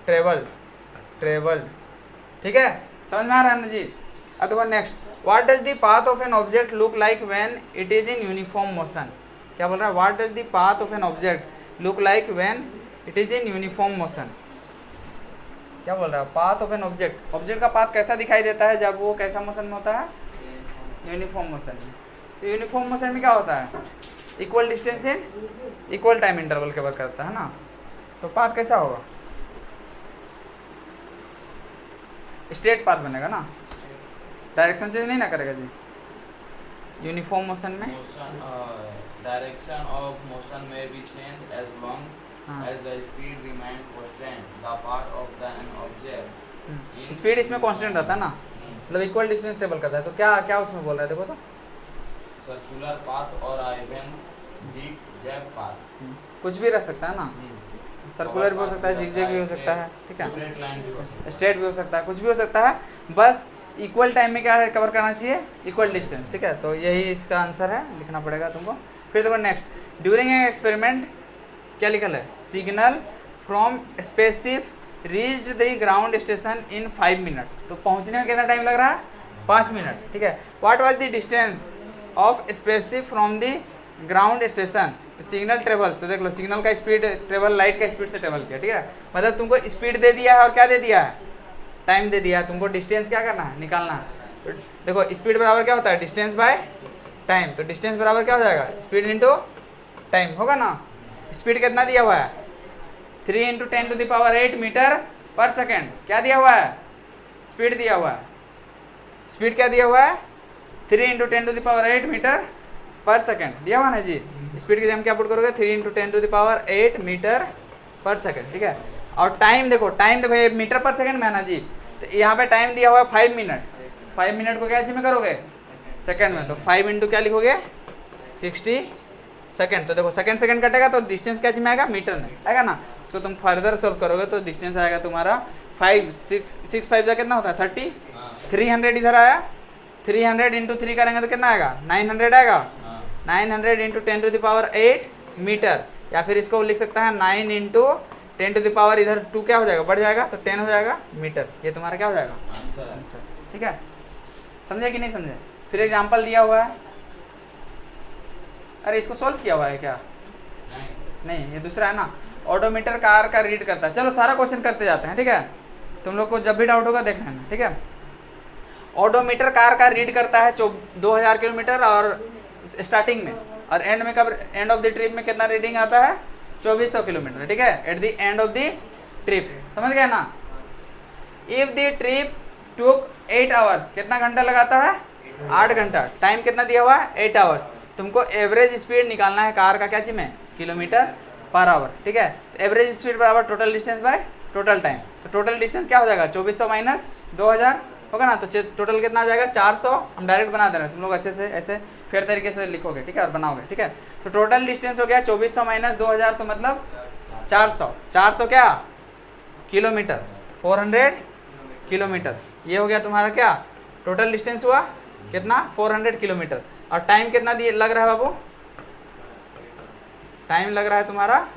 ट्रेवल, ठीक है, समझ में आ रहा है ना जी। अब देखो next, what does the path of an object look like when it is in uniform motion. क्या बोल रहा है, what does the path of an object look like when it is in uniform motion. क्या बोल रहा है, path of an object, object का path कैसा दिखाई देता है जब वो कैसा मोशन में होता है, यूनिफॉर्म मोशन में। तो यूनिफॉर्म मोशन में क्या होता है, equal distance in equal time interval cover करता है ना। तो पाथ कैसा होगा, स्ट्रेट पाथ बनेगा ना, डायरेक्शन चेंज नहीं ना करेगा जी। यूनिफॉर्म मोशन में डायरेक्शन ऑफ मोशन में be change as long as the speed remain constant the path of the an object. Speed इसमें कांस्टेंट रहता है ना, मतलब इक्वल डिस्टेंस ट्रेवल करता है। तो क्या क्या उसमें बोल रहा है, देखो तो सर्कुलर पाथ और इवन जिग-जैग पाथ, कुछ भी रह सकता है ना, सर्कुलर भी हो सकता है, जिग-जैग भी हो सकता है, ठीक है, स्ट्रेट लाइन भी हो सकता है, स्ट्रेट भी हो सकता है, कुछ भी हो सकता है। बस इक्वल टाइम में क्या है, कवर करना चाहिए, इक्वल डिस्टेंस, ठीक है। तो यही इसका आंसर है, लिखना पड़ेगा तुमको। फिर देखो नेक्स्ट, ड्यूरिंग ए एक्सपेरिमेंट क्या लिखल है, signal from spaceship reached the ground station in 5 minute. तो पहुंचने में कितना टाइम लग रहा है, 5 मिनट, ठीक है। What was the distance of spaceship from the ground station signal travels. तो देख लो, सिग्नल का स्पीड ट्रेवल लाइट का स्पीड से ट्रेवल किया, ठीक है। मतलब तुमको स्पीड दे दिया है और क्या दे दिया है, टाइम दे दिया है, तुमको डिस्टेंस क्या करना है, निकालना है। तो देखो स्पीड बराबर क्या होता है, डिस्टेंस बाय टाइम। तो डिस्टेंस बराबर क्या हो जाएगा, स्पीड इंटू टाइम होगा ना। स्पीड कितना दिया हुआ है, 3 × 10⁸ मीटर पर सेकेंड। क्या दिया हुआ है, स्पीड दिया हुआ है। स्पीड क्या दिया हुआ है, 3 × 10⁸ मीटर पर सेकेंड दिया हुआ ना जी। स्पीड की जगह क्या पुट करोगे, 3 × 10⁸ मीटर पर सेकेंड, ठीक है। और टाइम देखो ये मीटर पर सेकेंड में है ना जी, तो यहाँ पे टाइम दिया हुआ है 5 मिनट। 5 मिनट को क्या जी में करोगे, सेकेंड में, तो 5 इंटू क्या लिखोगे, 60 सेकेंड। तो देखो सेकेंड कटेगा तो डिस्टेंस क्या में आएगा, मीटर में आएगा ना। इसको तुम फर्दर सोल्व करोगे तो डिस्टेंस आएगा तुम्हारा 5 6 5 कितना होता है 30। 300 इधर आया, 300 इंटू 3 करेंगे तो कितना आएगा, 900 आएगा। 900 इंटू 10⁸ मीटर, या फिर इसको लिख सकता है 9 इंटू 10⁻, इधर 2 क्या हो जाएगा, बढ़ जाएगा तो 10 हो जाएगा मीटर। ये तुम्हारा क्या हो जाएगा, आंसर। ठीक है, समझे कि नहीं समझे। फिर एग्जाम्पल दिया हुआ है, अरे इसको सॉल्व किया हुआ है क्या, नहीं ये दूसरा है ना। ऑडोमीटर कार का रीड करता है। चलो सारा क्वेश्चन करते जाते हैं, ठीक है। तुम लोग को जब भी डाउट होगा देख लेना, ठीक है। ऑडोमीटर कार का रीड करता है 2000 किलोमीटर और स्टार्टिंग में, और एंड में कब, एंड ऑफ द ट्रिप में कितना रीडिंग आता है, 2400 किलोमीटर, ठीक है। At the end of the trip, समझ गए ना। If the trip took 8 hours, कितना घंटा लगाता है, 8 घंटा। टाइम कितना दिया हुआ है, 8 आवर्स। तुमको एवरेज स्पीड निकालना है कार का, क्या चीज में, किलोमीटर पर आवर, ठीक है। तो एवरेज स्पीड बराबर total distance by total time. तो टोटल डिस्टेंस क्या हो जाएगा, 2400 माइनस 2000 होगा ना। तो टोटल कितना आ जाएगा, 400। हम डायरेक्ट बना दे रहे हैं, तुम लोग अच्छे से ऐसे फेयर तरीके से लिखोगे, ठीक है, और बनाओगे, ठीक है। तो टोटल डिस्टेंस हो गया 2400 माइनस 2000, तो मतलब 400। 400 क्या, किलोमीटर, 400 किलोमीटर। ये हो गया तुम्हारा क्या, टोटल डिस्टेंस हुआ कितना, 400 किलोमीटर। और टाइम कितना दिए लग रहा है बाबू, टाइम लग रहा है तुम्हारा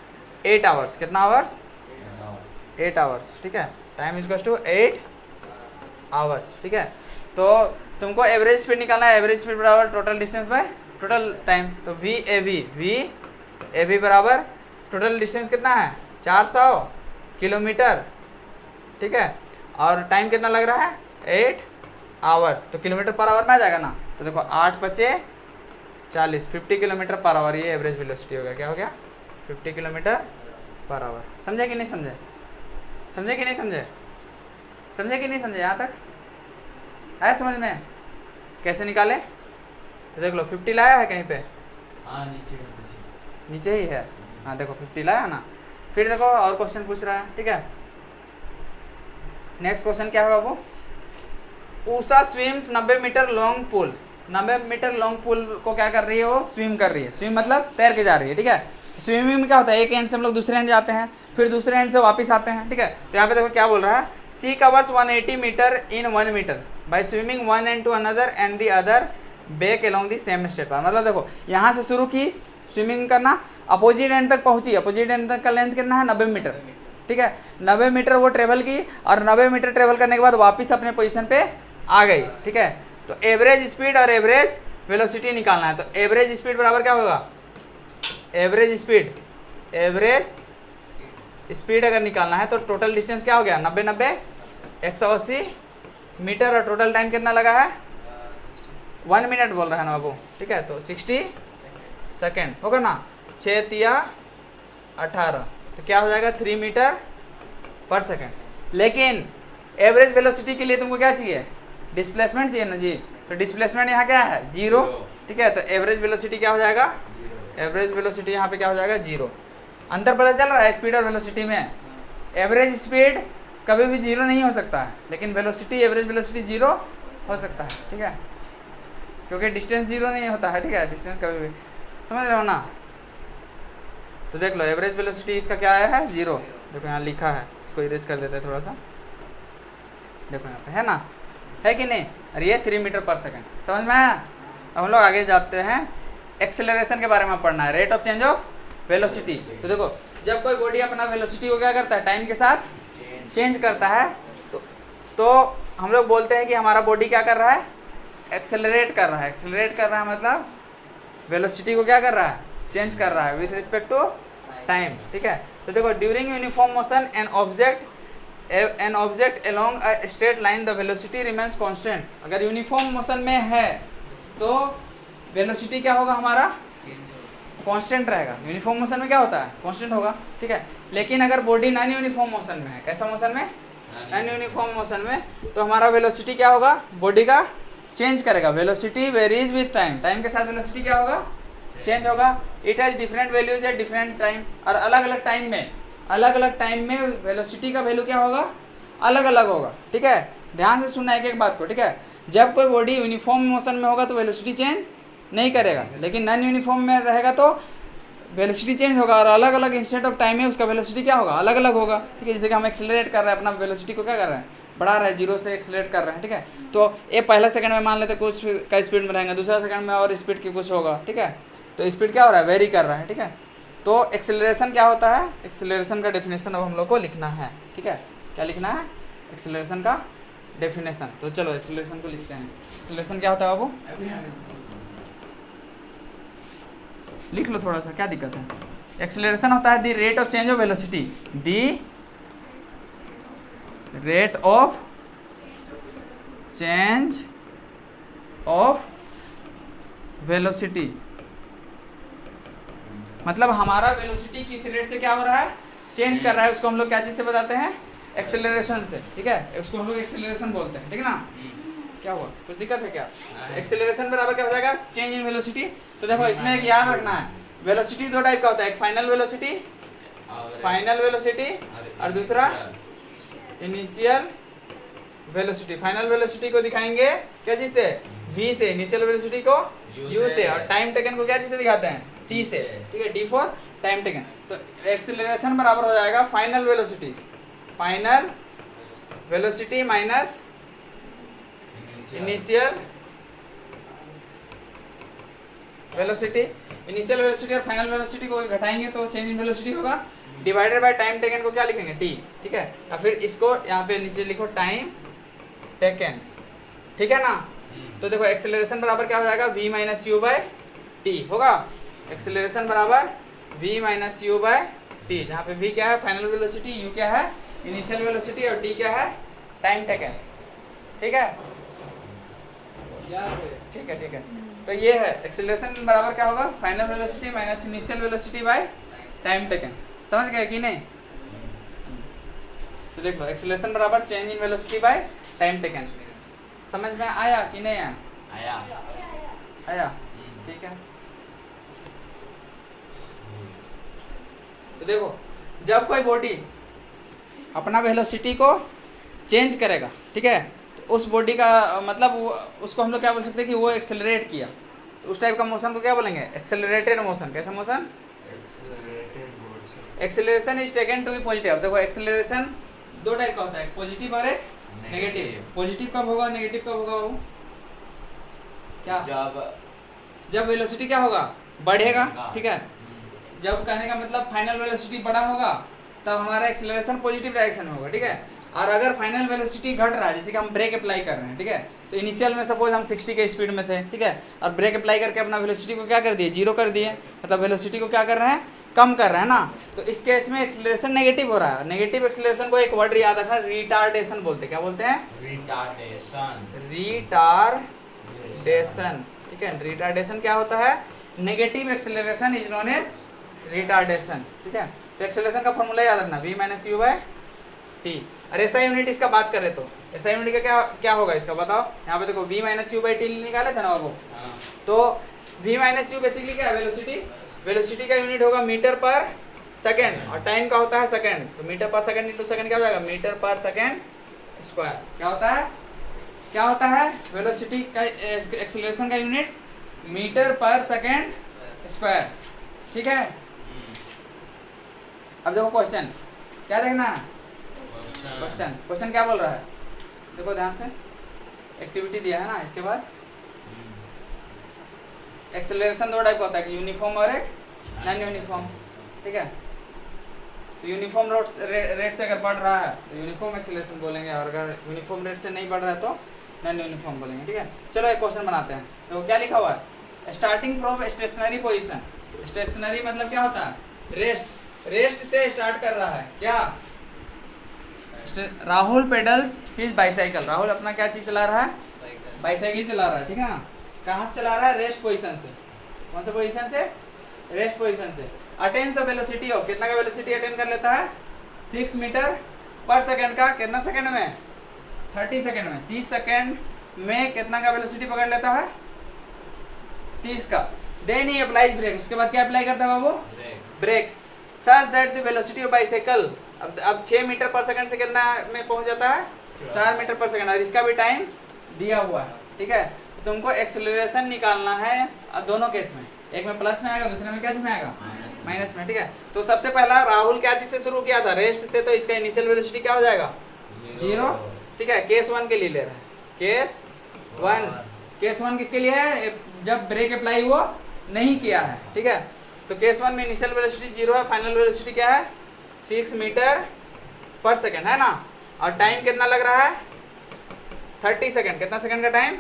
8 आवर्स। कितना आवर्स, 8 आवर्स, ठीक है। Time is equals to 8 hours, ठीक है। तो तुमको एवरेज स्पीड निकालना है, एवरेज स्पीड बराबर total distance by total time. तो वी ए वी बराबर टोटल डिस्टेंस कितना है, 400 किलोमीटर, ठीक है। और टाइम कितना लग रहा है, 8 आवर्स। तो किलोमीटर पर आवर में आ जाएगा ना। तो देखो 8 × 5 = 40, 50 किलोमीटर पर आवर ये एवरेज वेलोसिटी हो गया। क्या हो गया, 50 किलोमीटर पर आवर। समझे कि नहीं समझे, समझे कि नहीं समझे, समझे कि नहीं समझे, यहाँ तक आया समझ में। कैसे निकाले, तो देख लो 50 लाया है कहीं पे, हाँ नीचे ही है, हाँ देखो 50 लाया ना। फिर देखो और क्वेश्चन पूछ रहा है, ठीक है। नेक्स्ट क्वेश्चन क्या है बाबू, Usha swims 90 metre long pool. 90 metre long pool को क्या कर रही है, वो स्विम कर रही है। स्विम मतलब तैर के जा रही है, ठीक है। स्विमिंग में क्या होता है, एक एंड से हम लोग दूसरे एंड जाते हैं, फिर दूसरे एंड से वापस आते हैं, ठीक है। तो यहाँ पे देखो क्या बोल रहा है, she covers 180 metre in 1 metre by swimming one end to another end the other back along the same straight path. मतलब देखो यहाँ से शुरू की स्विमिंग करना, अपोजिट एंड तक पहुंची, अपोजिट एंड तक का लेंथ कितना है, 90 मीटर, ठीक है। 90 मीटर वो ट्रेवल की, और 90 मीटर ट्रेवल करने के बाद वापस अपने पोजीशन पे आ गई, ठीक है। तो एवरेज स्पीड और एवरेज वेलोसिटी निकालना है। तो एवरेज स्पीड बराबर क्या होगा, एवरेज स्पीड अगर निकालना है तो टोटल डिस्टेंस क्या हो गया, 90 180 मीटर, और टोटल टाइम कितना लगा है, 1 मिनट बोल रहा है ना बाबू, ठीक है। तो 60 सेकेंड होगा ना। 6 × 18, तो क्या हो जाएगा, 3 मीटर पर सेकेंड। लेकिन एवरेज वेलोसिटी के लिए तुमको क्या चाहिए, डिस्प्लेसमेंट चाहिए ना जी। तो डिस्प्लेसमेंट यहाँ क्या है, 0, ठीक है। तो एवरेज वेलोसिटी क्या हो जाएगा, एवरेज वेलोसिटी यहाँ पे क्या हो जाएगा, 0। अंतर पता चल रहा है स्पीड और वेलोसिटी में। एवरेज स्पीड कभी भी 0 नहीं हो सकता है, लेकिन वेलोसिटी, एवरेज वेलोसिटी 0 हो सकता है, ठीक है, क्योंकि डिस्टेंस 0 नहीं होता है, ठीक है। डिस्टेंस कभी भी, समझ रहे हो ना। तो देख लो एवरेज वेलोसिटी इसका क्या आया है, 0। देखो यहाँ लिखा है, इसको इरेज कर देते हैं थोड़ा सा, देखो यहाँ पे है ना, है कि नहीं। और ये 3 मीटर पर सेकेंड, समझ में आया। अब हम लोग आगे जाते हैं, एक्सेलरेशन के बारे में पढ़ना है, rate of change of velocity. तो देखो जब कोई बॉडी अपना वेलोसिटी को क्या करता है, टाइम के साथ चेंज करता है, तो हम लोग बोलते हैं कि हमारा बॉडी क्या कर रहा है, एक्सेलरेट कर रहा है। एक्सेलरेट कर रहा है मतलब वेलोसिटी को क्या कर रहा है, चेंज कर रहा है विथ रिस्पेक्ट टू टाइम, ठीक है। तो देखो during uniform motion an object an object along a straight line the velocity remains constant. अगर यूनिफॉर्म मोशन में है तो वेलोसिटी क्या होगा हमारा, कांस्टेंट रहेगा। यूनिफॉर्म मोशन में क्या होता है, कांस्टेंट होगा, ठीक है। लेकिन अगर बॉडी नॉन यूनिफॉर्म मोशन में है, कैसा मोशन में, नॉन यूनिफॉर्म मोशन में, तो हमारा वेलोसिटी क्या होगा, बॉडी का चेंज करेगा। Velocity varies with time, time के साथ वेलोसिटी क्या होगा, चेंज होगा। It has different values at different time, और अलग अलग टाइम में वेलोसिटी का वैल्यू क्या होगा, अलग अलग होगा, ठीक है। ध्यान से सुनना एक बात को, ठीक है। जब कोई बॉडी यूनिफॉर्म मोशन में होगा तो वेलोसिटी चेंज नहीं करेगा, लेकिन नॉन यूनिफॉर्म में रहेगा तो वेलोसिटी चेंज होगा, और अलग अलग इंस्टेंट ऑफ टाइम में उसका वेलोसिटी क्या होगा, अलग अलग होगा, ठीक है। जैसे कि हम एक्सेलरेट कर रहे हैं, अपना वेलोसिटी को क्या कर रहे हैं, बढ़ा रहे हैं, जीरो से एक्सेलरेट कर रहे हैं, ठीक है। तो ये पहला सेकंड में मान लेते कुछ का स्पीड में रहेंगे, दूसरा सेकंड में और स्पीड की कुछ होगा, ठीक है। तो स्पीड क्या हो रहा है, वेरी कर रहा है, ठीक है। तो एक्सेलरेशन क्या होता है, एक्सेलरेशन का डेफिनेशन अब हम लोग को लिखना है, ठीक है। क्या लिखना है, एक्सेलरेशन का डेफिनेशन। तो चलो एक्सेलरेशन को लिखते हैं। एक्सेलरेशन क्या होता है बाबू, लिख लो थोड़ा सा, क्या दिक्कत है। एक्सेलरेशन होता है the rate of change of velocity, the rate of change of velocity, मतलब हमारा वेलोसिटी किस रेट से क्या हो रहा है, चेंज कर रहा है, उसको हम लोग क्या चीज़ से बताते हैं, एक्सेलरेशन से, ठीक है। उसको हम लोग एक्सेलरेशन बोलते हैं, ठीक है ना। क्या हुआ, कुछ दिक्कत है क्या, एक्सेलरेशन बराबर क्या हो जाएगा, चेंज इन वेलोसिटी। तो देखो इसमें एक याद रखना है, वेलोसिटी दो टाइप का होता है, एक फाइनल वेलोसिटी और दूसरा इनिशियल वेलोसिटी। फाइनल वेलोसिटी को दिखाएंगे क्या चीज़ से, v से, इनिशियल वेलोसिटी को u से, और टाइम टेकन को क्या चीज़ से दिखाते हैं, t से, ठीक है, d फॉर टाइम टेकन। तो एक्सेलरेशन बराबर हो जाएगा final velocity minus initial velocity. Initial velocity और फाइनल वेलोसिटी को घटाएंगे तो चेंज इन वेलोसिटी होगा, डिवाइडेड बाय टाइम टेकन को क्या लिखेंगे, t, ठीक है। या फिर इसको यहाँ पे नीचे लिखो टाइम टेकन, ठीक है ना। तो देखो एक्सेलरेशन बराबर क्या हो जाएगा, v minus u by t होगा। एक्सेलरेशन बराबर v minus u by t, जहाँ पे v क्या है, फाइनल वेलोसिटी, u क्या है, इनिशियल वेलोसिटी, और t क्या है, टाइम टेकन, ठीक है, ठीक है। तो ये है एक्सेलरेशन बराबर क्या होगा, final velocity minus initial velocity by time taken. समझ गए कि नहीं। तो देख लो एक्सेलरेशन बराबर change in velocity by time taken. समझ में आया कि नहीं आया, ठीक है। तो देखो जब कोई बॉडी अपना वेलोसिटी को चेंज करेगा, ठीक है, तो उस बॉडी का मतलब उसको हम लोग क्या बोल सकते हैं कि वो एक्सेलरेट किया, तो उस टाइप का मोशन को क्या बोलेंगे, एक्सेलरेटेड मोशन। कैसा motion, acceleration is taken to be positive. देखो एक्सेलरेशन दो टाइप का होता है, पॉजिटिव और एक नेगेटिव। पॉजिटिव कब होगा, नेगेटिव कब होगा, वो क्या, जब वेलोसिटी क्या होगा, बढ़ेगा, ठीक है। जब कहने का मतलब फाइनल वेलोसिटी बड़ा होगा तब हमारा एक्सेलरेशन पॉजिटिव डायरेक्शन में होगा, ठीक है। और अगर फाइनल वेलोसिटी घट रहा है, जैसे कि हम ब्रेक अप्लाई कर रहे हैं, ठीक है, तो इनिशियल में सपोज हम 60 के स्पीड में थे, ठीक है, और ब्रेक अप्लाई करके अपना वेलोसिटी को क्या कर दिए, जीरो कर दिए, मतलब वेलोसिटी को क्या कर रहे हैं, कम कर रहे हैं ना। तो इस केस में एक्सेलरेशन नेगेटिव हो रहा है। नेगेटिव एक्सेलरेशन को एक वर्ड याद रखना, रिटार्डेशन बोलते हैं। क्या बोलते हैं, रिटार्डेशन, ठीक है। रिटार्डेशन क्या होता है, negative acceleration is known as retardation, ठीक है। तो एक्सेलरेशन का फॉर्मूला याद रखना, v minus u by t. और ऐसा यूनिट इसका बात करें तो ऐसा यूनिट का क्या होगा इसका, बताओ। यहाँ पे देखो v minus you by T निकाले थे ना बाबू, तो v माइनस यू बेसिकली क्या है, वेलोसिटी का यूनिट होगा मीटर पर सेकेंड, और टाइम का होता है सेकेंड। तो मीटर पर सेकेंड इंटू सेकेंड क्या हो जाएगा, मीटर पर सेकेंड स्क्वायर। क्या होता है वेलोसिटी का, एक्सेलरेशन का यूनिट मीटर पर सेकेंड स्क्वायर, ठीक है। अब देखो क्वेश्चन, क्या देखना है, क्वेश्चन क्या बोल रहा है, देखो ध्यान से। एक्टिविटी दिया है ना, इसके बाद एक्सेलरेशन दो टाइप का होता है, यूनिफॉर्म और एक नॉन यूनिफॉर्म, ठीक है। तो यूनिफॉर्म रेट से अगर बढ़ रहा है तो यूनिफॉर्म एक्सेलरेशन बोलेंगे, और अगर यूनिफॉर्म रेट से नहीं बढ़ रहा है तो नॉन यूनिफॉर्म बोलेंगे, ठीक है। चलो एक क्वेश्चन बनाते हैं। तो क्या लिखा हुआ है, starting from stationary position. Stationary मतलब क्या होता है, रेस्ट से स्टार्ट कर रहा है, क्या Rahul pedals his bicycle. Rahul अपना क्या चीज़ चला रहा है? बाईसाइकिल चला रहा है, ठीक है ना। कहाँ से चला रहा है? रेस्ट पोजीशन से। कौन सा पोजीशन से? रेस्ट पोजीशन से। अटेन्स अ वेलोसिटी ऑफ, कितना का वेलोसिटी अटेन कर लेता है? 6 मीटर पर सेकंड का। कितना सेकंड में? 30 सेकंड में। 30 सेकंड में कितना का वेलोसिटी पकड़ लेता है? 30 का। देन ही अप्लाइज ब्रेक, उसके बाद क्या अप्लाई करता है बाबू? Brake. Such that the velocity of bicycle, अब 6 मीटर पर सेकंड से कितना में पहुंच जाता है? 4 मीटर पर सेकंड। और इसका भी टाइम दिया हुआ है, ठीक है। तो तुमको एक्सेलरेशन निकालना है दोनों केस में, एक में प्लस में आएगा, दूसरे में क्या चीज में आएगा? माइनस में, ठीक है। तो सबसे पहला राहुल क्या चीज से शुरू किया था? रेस्ट से। तो इसका इनिशियल वेलोसिटी क्या हो जाएगा? 0, ठीक है। केस 1 के लिए ले रहा है, केस 1। केस 1 किसके लिए है? जब ब्रेक अप्लाई वो नहीं किया है, ठीक है। तो केस 1 में इनिशियल वेलोसिटी 0 है, फाइनल वेलोसिटी क्या है? 6 मीटर पर सेकंड, है ना। और टाइम कितना लग रहा है? 30 सेकंड। कितना सेकंड का टाइम?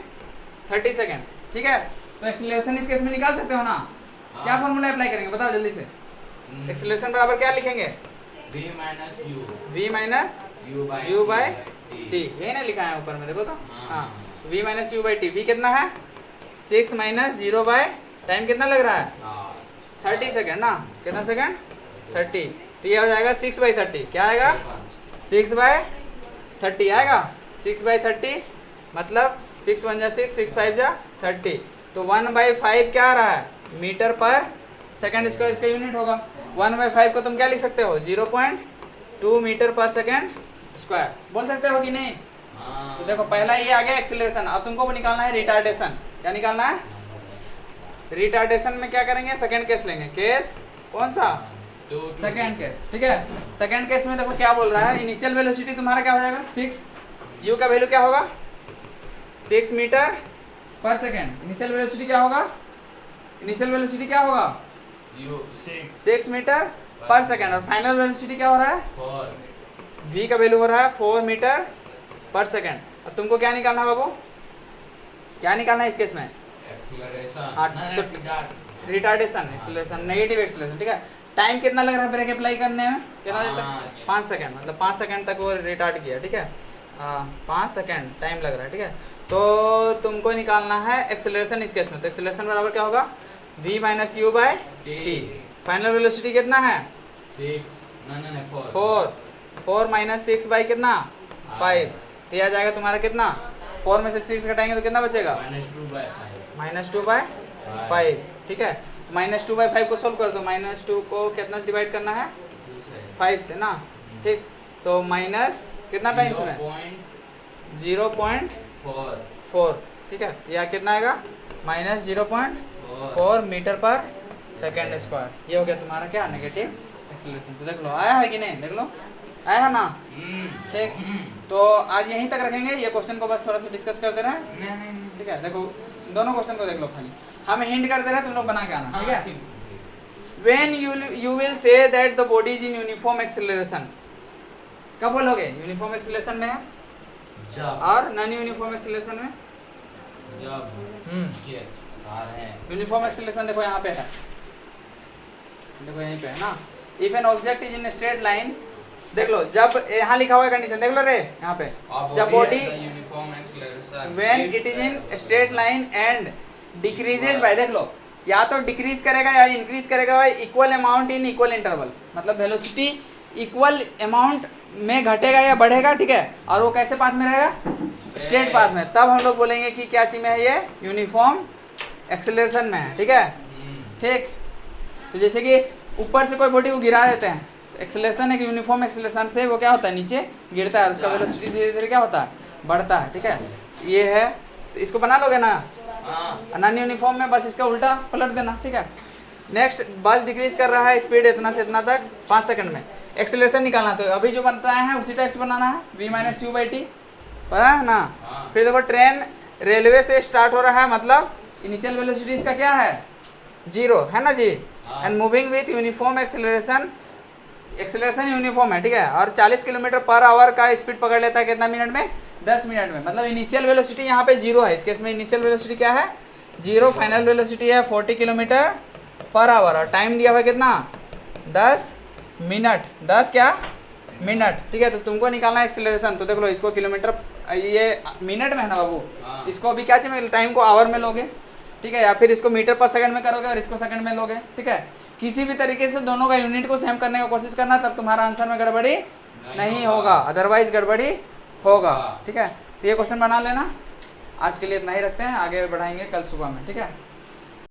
30 सेकंड, ठीक है। तो एक्सेलरेशन इस केस में निकाल सकते हो ना। क्या फॉर्मूला अप्लाई करेंगे बताओ जल्दी से। एक्सेलरेशन बराबर क्या लिखेंगे? v minus u, v minus u by T, यही ना लिखा है ऊपर में, देखो तो। हाँ, तो v minus u by T. v कितना है? 6 माइनस 0 बाय टाइम कितना लग रहा है? 30 सेकंड ना। कितना सेकंड? 30। तो ये हो जाएगा 6/30। क्या आएगा? 6/30 आएगा। 6/30 मतलब 6 1 जा 6, 6 5 जा 30। तो 1/5 क्या आ रहा है? मीटर पर सेकंड स्क्वायर, इसका यूनिट होगा। 1/5 को तुम क्या लिख सकते हो? 0.2 मीटर पर सेकंड स्क्वायर। बोल सकते हो कि नहीं? तो देखो पहला ये आ गया एक्सेलरेशन। अब तुमको वो निकालना है रिटार्डेशन। क्या निकालना है? रिटार्डेशन में क्या करेंगे? सेकंड केस लेंगे। केस कौन सा? सेकंड केस, ठीक है। सेकंड केस में देखो क्या बोल रहा है? इनिशियल वेलोसिटी तुम्हारा क्या हो जाएगा? 6। यू का वैल्यू क्या होगा? 6 metre per second. Initial velocity क्या होगा? इनिशियल वेलोसिटी क्या होगा? 6 मीटर पर सेकंड। और फाइनल वेलोसिटी क्या हो रहा है? 4। v का वैल्यू हो रहा है 4 मीटर पर सेकंड। अब तुमको क्या निकालना है बाबू? क्या निकालना है इस केस में? एक्सेलरेशन। हाँ, तो रिटार्डेशन, एक्सेलरेशन, नेगेटिव एक्सेलरेशन, ठीक है। टाइम कितना लग रहा है ब्रेक अप्लाई करने में? कितना देर तक? 5 सेकंड। मतलब 5 सेकंड तक वो रिटार्ड किया, ठीक है। 5 सेकंड टाइम लग रहा है, ठीक है। तो तुमको निकालना है एक्सेलरेशन इस केस में। तो एक्सेलरेशन बराबर क्या होगा? v minus you by T. Final velocity कितना है? 4। 4 माइनस 6 बाई कितना? 5। तो यह आ जाएगा तुम्हारा कितना? 4 में से 6 घटाएंगे तो कितना बचेगा? -2/5, ठीक है। -2/5 को सोल्व कर दो। -2 को कितना से डिवाइड करना है? 5 से ना, ठीक। तो माइनस कितना टाइम्स में? 0.4, ठीक है। तो यह कितना आएगा? -0.4 मीटर पर सेकेंड स्क्वायर। ये हो गया तुम्हारा क्या? Negative acceleration. तो देख लो आया है कि नहीं? देख लो आया है ना, ठीक। तो आज यहीं तक रखेंगे। ये क्वेश्चन को बस थोड़ा सा डिस्कस करते रहे, ठीक है। देखो दोनों क्वेश्चन को देख लो, खाली हम हिंट करते रहे, तुम लोग बना के आना, ठीक है। When you will say that the body is in uniform acceleration, कब बोलोगे? यूनिफॉर्म एक्सेलरेशन में है जब, और नॉन यूनिफॉर्म एक्सेलरेशन में? जब ये कार है। यूनिफॉर्म एक्सेलरेशन देखो यहाँ पे है, देखो यहीं पे है ना। If N object is in straight line, देख लो जब यहाँ लिखा हुआ है कंडीशन, देख लो रे यहाँ पे, जब body uniform acceleration when it is in straight line and decreases by, देख लो या तो डिक्रीज करेगा या इंक्रीज करेगा by equal amount in equal interval. मतलब वेलोसिटी इक्वल अमाउंट में घटेगा या बढ़ेगा, ठीक है। और वो कैसे पाथ में रहेगा? स्ट्रेट पाथ में। तब हम लोग बोलेंगे कि क्या चीज में है? ये यूनिफॉर्म एक्सेलरेशन में है, ठीक है, ठीक। तो जैसे कि ऊपर से कोई बॉडी को गिरा देते हैं, तो एक्सेलरेशन एक यूनिफॉर्म एक्सेलरेशन से वो क्या होता है? नीचे गिरता है, उसका वेलोसिटी धीरे धीरे क्या होता है? बढ़ता है, ठीक है। ये है, तो इसको बना लोगे ना नॉन यूनिफॉर्म में, बस इसका उल्टा पलट देना, ठीक है। नेक्स्ट, बस डिक्रीज कर रहा है स्पीड इतना से इतना तक 5 सेकंड में, एक्सेलरेशन निकालना। तो अभी जो बनता है उसी टाइप से बनाना है, v minus you by T, पता है ना। फिर देखो ट्रेन रेलवे से स्टार्ट हो रहा है, मतलब इनिशियल वेलोसिटी इसका क्या है? 0 है ना जी। And moving with uniform acceleration, acceleration uniform है, ठीक है। और 40 किलोमीटर पर आवर का स्पीड पकड़ लेता है कितना मिनट में? 10 मिनट में। मतलब इनिशियल वेलोसिटी यहाँ पे 0 है, इस केस में इनिशियल वेलोसिटी क्या है? 0। फाइनल वेलोसिटी है 40 किलोमीटर पर आवर, और टाइम दिया हुआ कितना? 10 मिनट। 10 क्या? मिनट, ठीक है। तो तुमको निकालना है एक्सीलरेशन, तो देख लो इसको किलोमीटर, ये मिनट में है ना बाबू, हाँ। इसको अभी क्या चाहिए, टाइम को आवर में लोगे, ठीक है, या फिर इसको मीटर पर सेकंड में करोगे और इसको सेकंड में लोगे, ठीक है। किसी भी तरीके से दोनों का यूनिट को सेम करने का कोशिश करना, तब तुम्हारा आंसर में गड़बड़ी नहीं होगा, अदरवाइज गड़बड़ी होगा, ठीक है। तो ये क्वेश्चन बना लेना। आज के लिए इतना ही रखते हैं, आगे बढ़ाएंगे कल सुबह में, ठीक है।